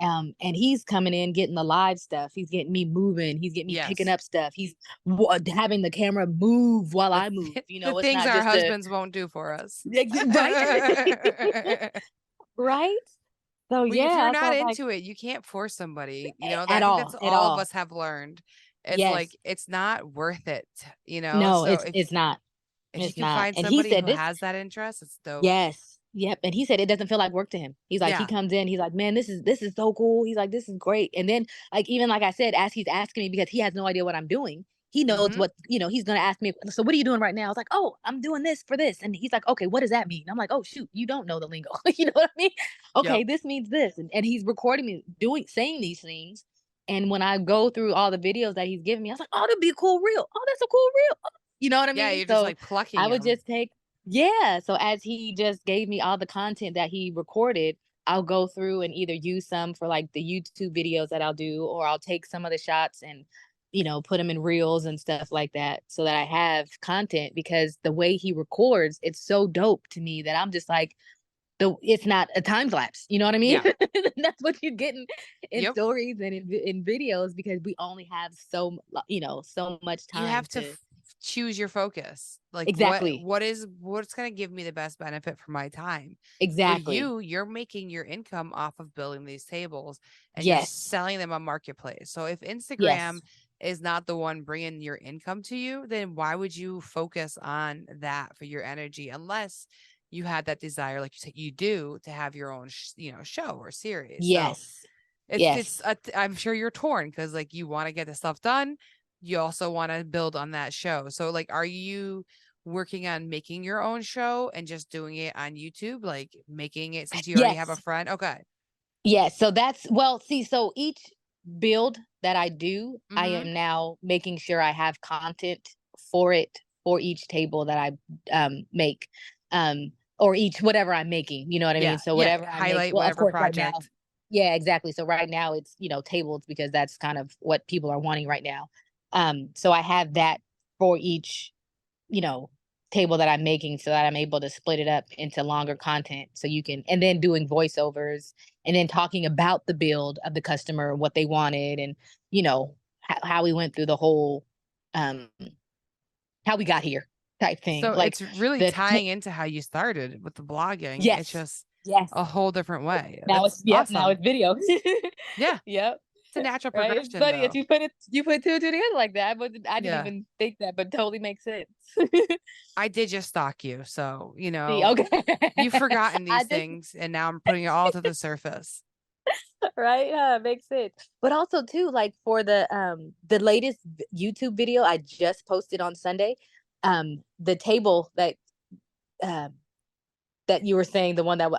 And he's coming in, getting the live stuff. He's getting me moving. He's getting me picking Yes. up stuff. He's having the camera move while The I move. the It's things not our just a husbands won't do for us. right, right. So Well, if you're yeah, so I not was like, into it, you can't force somebody, you know, at I think that's all, at all of all. us have learned. It's Yes, like it's not worth it, no, So it's not, if you it's can not. find And he somebody said who this. has that interest, it's dope. Yes. Yep. And he said it doesn't feel like work to him. He's like, he Yeah. comes in, he's like, man, this is so cool. He's like, this is great. And then, like, even like I said, as he's asking me, because he has no idea what I'm doing, he knows Mhm. what, he's gonna ask me, so what are you doing right now? I was like, oh, I'm doing this for this. And he's like, okay, what does that mean? I'm like, oh shoot, you don't know the lingo. You know what I mean? Yep. Okay, this means this. And he's recording me saying these things. And when I go through all the videos that he's giving me, I was like, oh, that'd be a cool reel. Oh, that's a cool reel. Oh, you know what I Yeah, mean? you're just So like plucking I would them. just take, yeah. So as he just gave me all the content that he recorded, I'll go through and either use some for like the YouTube videos that I'll do, or I'll take some of the shots and, put them in reels and stuff like that so that I have content, because the way he records, it's so dope to me that I'm just like, it's not a time lapse. You know what I mean? Yeah. That's what you're getting in Yep. stories and in videos, because we only have so much You time have to to. choose your focus. Like Exactly. what's going to give me the best benefit for my time? For Exactly. you, you're making your income off of building these tables and you're Yes. selling them on marketplace. So if Instagram Yes. is not the one bringing your income to you, then why would you focus on that for your energy unless you had that desire, like you said, you do, to have your own, show or series. So Yes. Yes. I'm sure you're torn because like you want to get the stuff done. You also want to build on that show. So like, are you working on making your own show and just doing it on YouTube? Like making it since you already have a Yes. friend? Okay. Yes. So that's, well, see, so each build that I do, I Mm-hmm. am now making sure I have content for it for each table that I make. Or each whatever I'm making, you know what I mean? Yeah. So Yeah. whatever I make, Highlight well, of whatever course, right now, project. yeah, exactly. So right now it's, tables because that's kind of what people are wanting right now. So I have that for each, you know, table that I'm making so that I'm able to split it up into longer content so you can, and then doing voiceovers and then talking about the build of the customer, what they wanted, and, how we went through the whole, um, how we got here type thing. So Like it's really the, tying into how you started with the blogging. It's yes, just yes. a whole different way. Now it's, That's yep, now awesome. it's video. Yeah. Yep. It's a natural Right. It's progression funny that though. you put two and two together like that. But I didn't Yeah. even think that, but totally makes sense. I did just stalk you. So, See, okay. you've forgotten I these just things and now I'm putting it all to the surface. right, yeah, makes sense. But also too, like for the latest YouTube video I just posted on Sunday, the table um that you were saying, the one that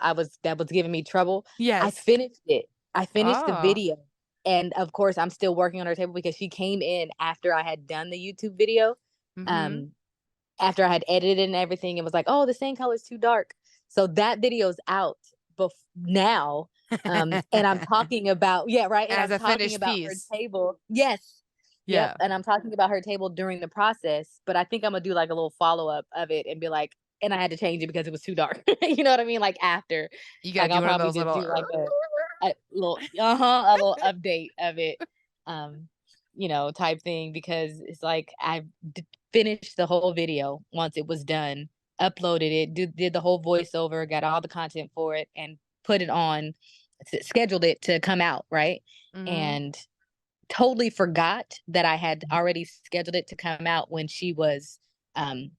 that was giving me trouble, I Yes. finished it. I finished the Oh. video. And of course, I'm still working on her table because she came in after I had done the YouTube video. Mm-hmm. Um, After I had edited and everything, and was like, "Oh, the same color is too dark." So that video's out now. And I'm talking about, yeah, right. And As I'm a talking finished about her piece. table. Yes. Yep. Yeah. And I'm talking about her table during the process, but I think I'm gonna do like a little follow-up of it and be like, and I had to change it because it was too dark. You know what I mean? Like after. You got to Like do I'll one of probably those just little do like a little update of it. Um, type thing, because it's like finished the whole video once it was done, uploaded it, did the whole voiceover, got all the content for it, and put it on, scheduled it to come out, right? Mm-hmm. And totally forgot that I had already scheduled it to come out when she was um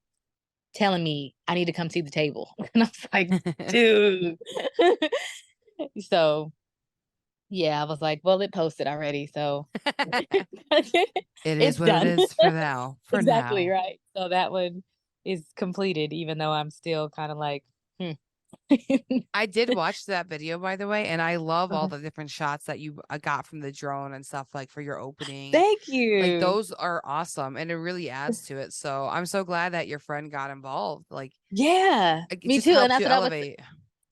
telling me I need to come see the table. And I was like, dude. So yeah, I was like, well, it posted already, so It is it's what it done. is for now. For Exactly, now. right. So that one is completed, even though I'm still kind of like, hmm. I did watch that video, by the way, and I love all Uh-huh. the different shots that you got from the drone and stuff like for your opening. Thank Like you. those are awesome and it really adds to it. So I'm so glad that your friend got involved. Like Yeah, it me just too. And helps that's you what I was. elevate.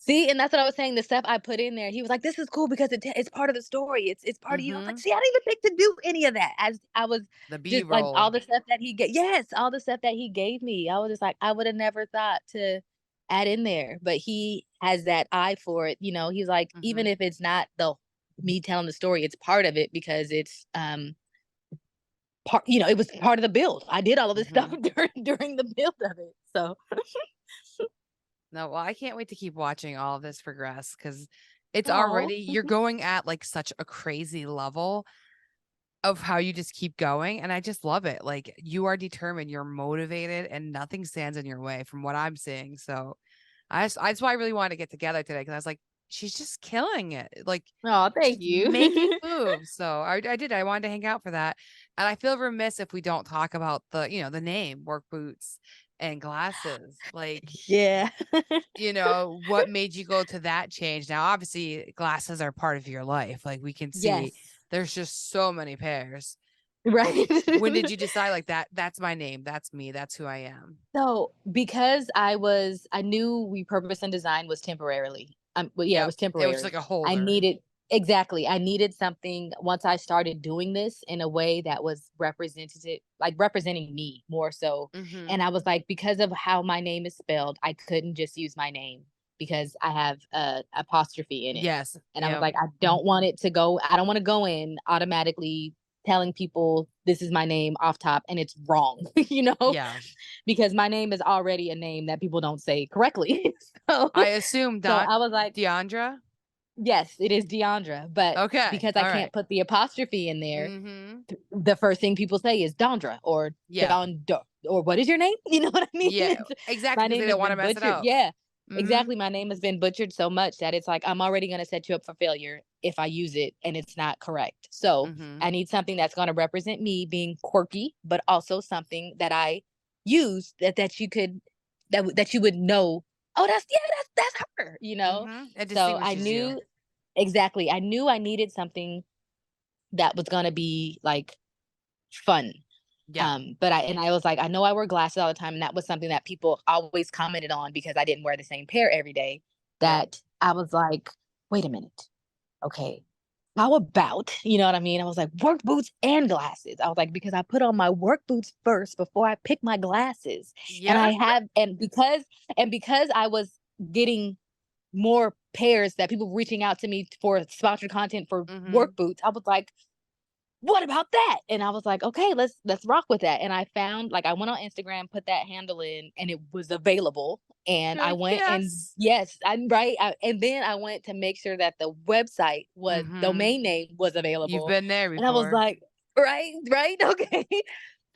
See, and that's what I was saying. The stuff I put in there, he was like, "This is cool because it's part of the story. It's part of you." I was like, Mm-hmm. "See, I didn't even think to do any of that." As I was The just like all B-roll. the stuff that he gave. Yes, all the stuff that he gave me. I was just like, I would have never thought to add in there, but he has that eye for it. He's like, even Mm-hmm. if it's not the me telling the story, it's part of it because it's part. It was part of the build. I did all of this stuff Mm-hmm. during the build of it. So No, well, I can't wait to keep watching all of this progress because it's oh. already you're going at like such a crazy level of how you just keep going. And I just love it. Like you are determined, you're motivated, and nothing stands in your way from what I'm seeing. So that's why I really wanted to get together today because I was like, she's just killing it. Like Oh, thank she's you. making moves. So I did. I wanted to hang out for that. And I feel remiss if we don't talk about the name Work Boots and Glasses. Like, Yeah. what made you go to that change? Now, obviously, glasses are part of your life. Like we can see Yes. there's just so many pairs. But Right. when did you decide like that's my name? That's me. That's who I am. So, because I knew repurpose and design was temporarily. Well, yeah, it Yep. was It was just like temporary. a I holder. needed exactly. I needed something once I started doing this in a way that was representative, like representing me more so. Mm-hmm. And I was like, because of how my name is spelled, I couldn't just use my name because I have a apostrophe in it. Yes. And I was Yep. like, I don't want it to go. I don't want to go in automatically telling people this is my name off top and it's wrong, Yeah. because my name is already a name that people don't say correctly. so, I assume so I was like, Deandra. yes, it is Deandra, but Okay. because I All right. can't put the apostrophe in there, Mm-hmm. the first thing people say is Dondra or Yeah. Don, or what is your name? You know what I mean? Yeah. Exactly. My Because they name don't has want to been mess it butchered. up. Yeah, Mm-hmm. exactly. My name has been butchered so much that it's like I'm already going to set you up for failure if I use it and it's not correct. So Mm-hmm. I need something that's going to represent me being quirky, but also something that I use that you could that you would know. Oh, that's her. Mm-hmm. It So I distinguishes you. knew exactly. I knew I needed something that was gonna be like fun. Yeah. But I was like, I know I wear glasses all the time, and that was something that people always commented on because I didn't wear the same pair every day. Yeah. That I was like, wait a minute, okay, how about, you know what I mean? I was like, work boots and glasses. I was like, because I put on my work boots first before I pick my glasses. And Yeah. because I was getting more pairs that people were reaching out to me for sponsored content for work boots, I was like, what about that? And I was like, okay, let's rock with that. And I found, like, I went on Instagram, put that handle in, and it was available. And You're I like, went and yes. yes, I'm right. And then I went to make sure that the website was domain name was You've available. been there And I was before. like, right, okay.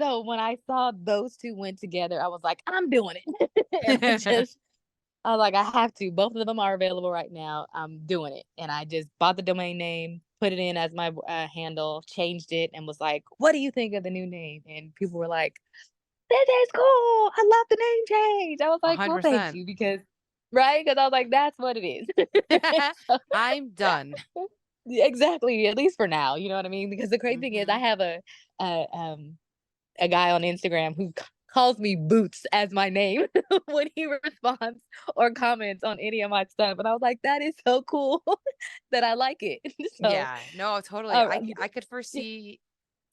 So when I saw those two went together, I was like, I'm doing it. And I was like, I have to. Both of them are available right now. I'm doing it. And I just bought the domain name, put it in as my handle, changed it, and was like, what do you think of the new name? And people were like, this is cool. I love the name change. I was like, well, thank 100%. you. Because, right? Because I was like, that's what it is. So, I'm done. exactly. At least for now. You know what I mean? Because the crazy thing is, I have a, um, a guy on Instagram who calls me Boots as my name when he responds or comments on any of my stuff. And I was like, that is so cool that I like it. So, Yeah, no, totally. uh, I could foresee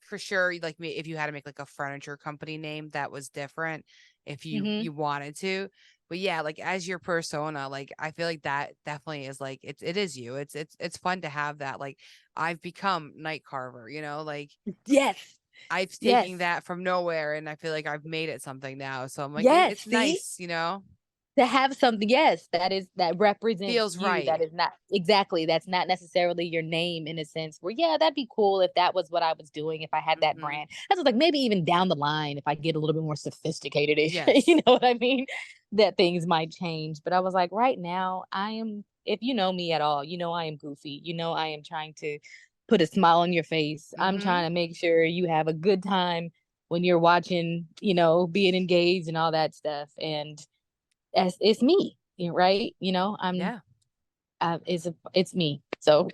for sure, like me, if you had to make like a furniture company name that was different, if mm-hmm. you wanted to. But yeah, like as your persona, like I feel like that definitely is like it is you. It's fun to have that. Like I've become Night Carver, like Yes. I've Yes. taken that from nowhere and I feel like I've made it something now. So I'm like, Yes. it's See? nice. To have something, yes, that represents Feels you. That right. is not exactly, that's not necessarily your name in a sense where, yeah, that'd be cool if that was what I was doing, if I had that Mm-hmm. brand. That's like maybe even down the line, if I get a little bit more sophisticated, you Yes. know what I mean? That things might change. But I was like, right now, if you know me at all, I am goofy. I am trying to put a smile on your face. I'm Mm-hmm. trying to make sure you have a good time when you're watching, being engaged and all that stuff. And as it's me, right? Yeah. It's me. So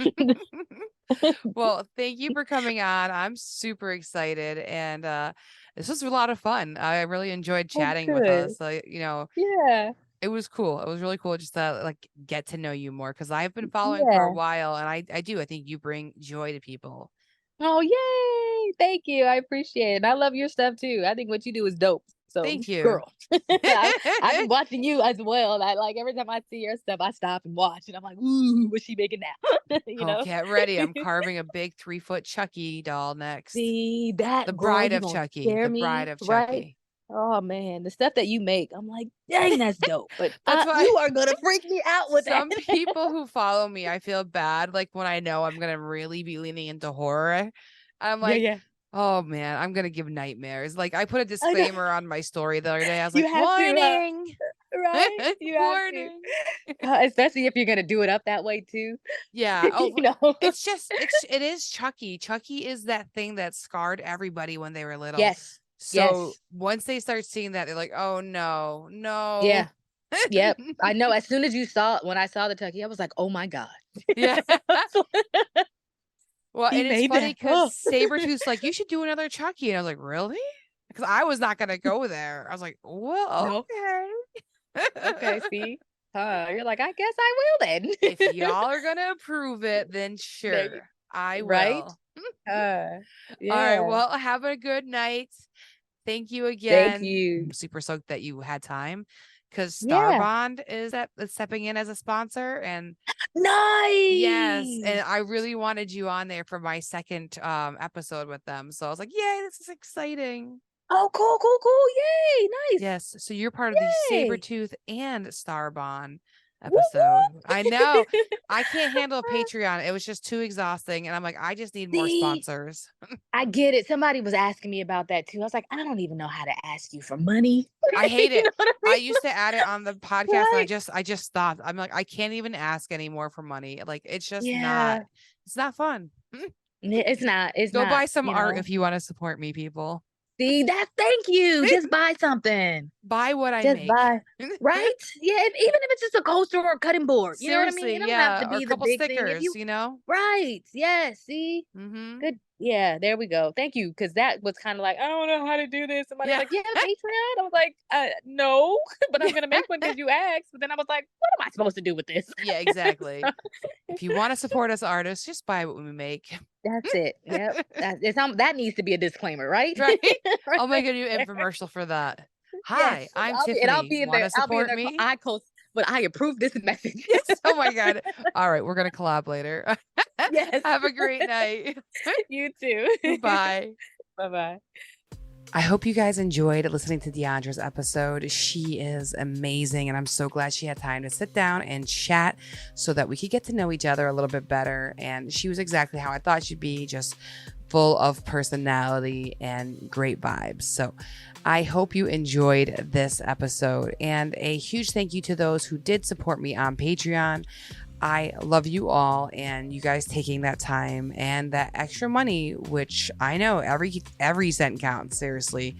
Well, thank you for coming on. I'm super excited and this was a lot of fun. I really enjoyed oh, chatting with good. us. Yeah. It was cool. It was really cool just to like get to know you more because I've been following for a Yeah. while and I think you bring joy to people. Oh, yay. Thank you. I appreciate it. I love your stuff too. I think what you do is dope. So, Thank you. girl, I've been watching you as well. I like every time I see your stuff, I stop and watch, and I'm like, "Ooh, what's she making now?" you Oh, know. get ready. I'm carving a big 3-foot Chucky doll next. See The that, girl? bride You of gonna Chucky. scare The bride me, of right? Chucky. Oh man, the stuff that you make, I'm like, dang, that's dope. But That's why you are gonna freak me out with that. some people who follow me, I feel bad. Like when I know I'm gonna really be leaning into horror, I'm Yeah, like, yeah. oh man, I'm gonna give nightmares. Like I put a I know. disclaimer on my story the other day. I was You like, have to, warning, right? You have to, warning. especially if you're gonna do it up that way too. Yeah. Oh, you know. it is Chucky. Chucky is that thing that scarred everybody when they were little. Yes. So Yes. once they start seeing that, they're like, oh no, no. Yeah. Yep. I know. As soon as when I saw the Tucky, I was like, oh my god. Yeah. Well, He and it's made funny that. because Oh. Sabretooth's like, you should do another Chucky. And I was like, really? Because I was not going to go there. I was like, well, No. Okay. okay. See. You're like, I guess I will then. If y'all are going to approve it, then Maybe. sure, I Right. will. All right. Yeah. Well, have a good night. Thank you Thank again. you. I'm super stoked that you had time because Yeah. Starbond is stepping in as a sponsor. And yes, and Nice. I really wanted you on there for my second episode with them. So I was like, yay, this is exciting. Oh, cool, cool, cool. Yay. Nice. Yes. So you're part of the Yay. Sabretooth and Starbond Whoop, episode. I know. whoop. I can't handle Patreon. It was just too exhausting. And I'm like, I just need more See, sponsors. I get it. Somebody was asking me about that too. I was like, I don't even know how to ask you for money. I hate You it. know what I I mean? used to add it on the podcast and Right. I just stopped. I'm like, I can't even ask anymore for money. Like Yeah. it's not fun. It's not. It's Go not, buy some art if you want to support me, people. See, thank you. Just buy something. Buy what I Just make. buy. Right? Yeah. Even if it's just a coaster or a cutting board. You know what I mean? Seriously, It don't have to or a be the couple big thing. stickers, you know? Right. Yeah. See? Mm-hmm. Good. Yeah, there we go. Thank you. Because that was kind of like, I don't know how to do this. Somebody was Yeah. like, yeah, Patreon. I was like, no, but I'm going to make one because you asked. But then I was like, what am I supposed to do with this? Yeah, exactly. If you want to support us artists, just buy what we make. That's it. Yep. That needs to be a disclaimer, right? Right? Right I'll make a new there. infomercial for that. Hi, Yes. I'm I'll Tiffany. be in Want there. to I'll be in support there. me? I post, but I approve this message. Yes. Oh my God. All right. We're going to collab later. Yes. Have a great night. You too. Bye. Bye-bye. I hope you guys enjoyed listening to Deandra's episode. She is amazing, and I'm so glad she had time to sit down and chat so that we could get to know each other a little bit better. And she was exactly how I thought she'd be, just full of personality and great vibes. So I hope you enjoyed this episode, and a huge thank you to those who did support me on Patreon. I love you all, and you guys taking that time and that extra money, which I know every cent counts, seriously.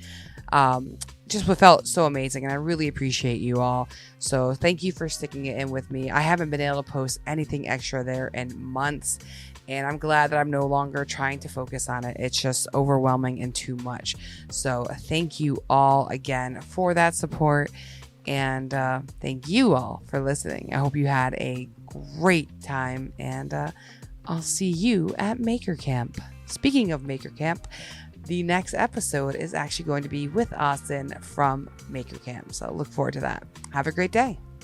Just felt so amazing, and I really appreciate you all. So thank you for sticking it in with me. I haven't been able to post anything extra there in months, and I'm glad that I'm no longer trying to focus on it. It's just overwhelming and too much. So thank you all again for that support. And thank you all for listening. I hope you had a great time, and I'll see you at Maker Camp. Speaking of Maker Camp, the next episode is actually going to be with Austin from Maker Camp. So look forward to that. Have a great day.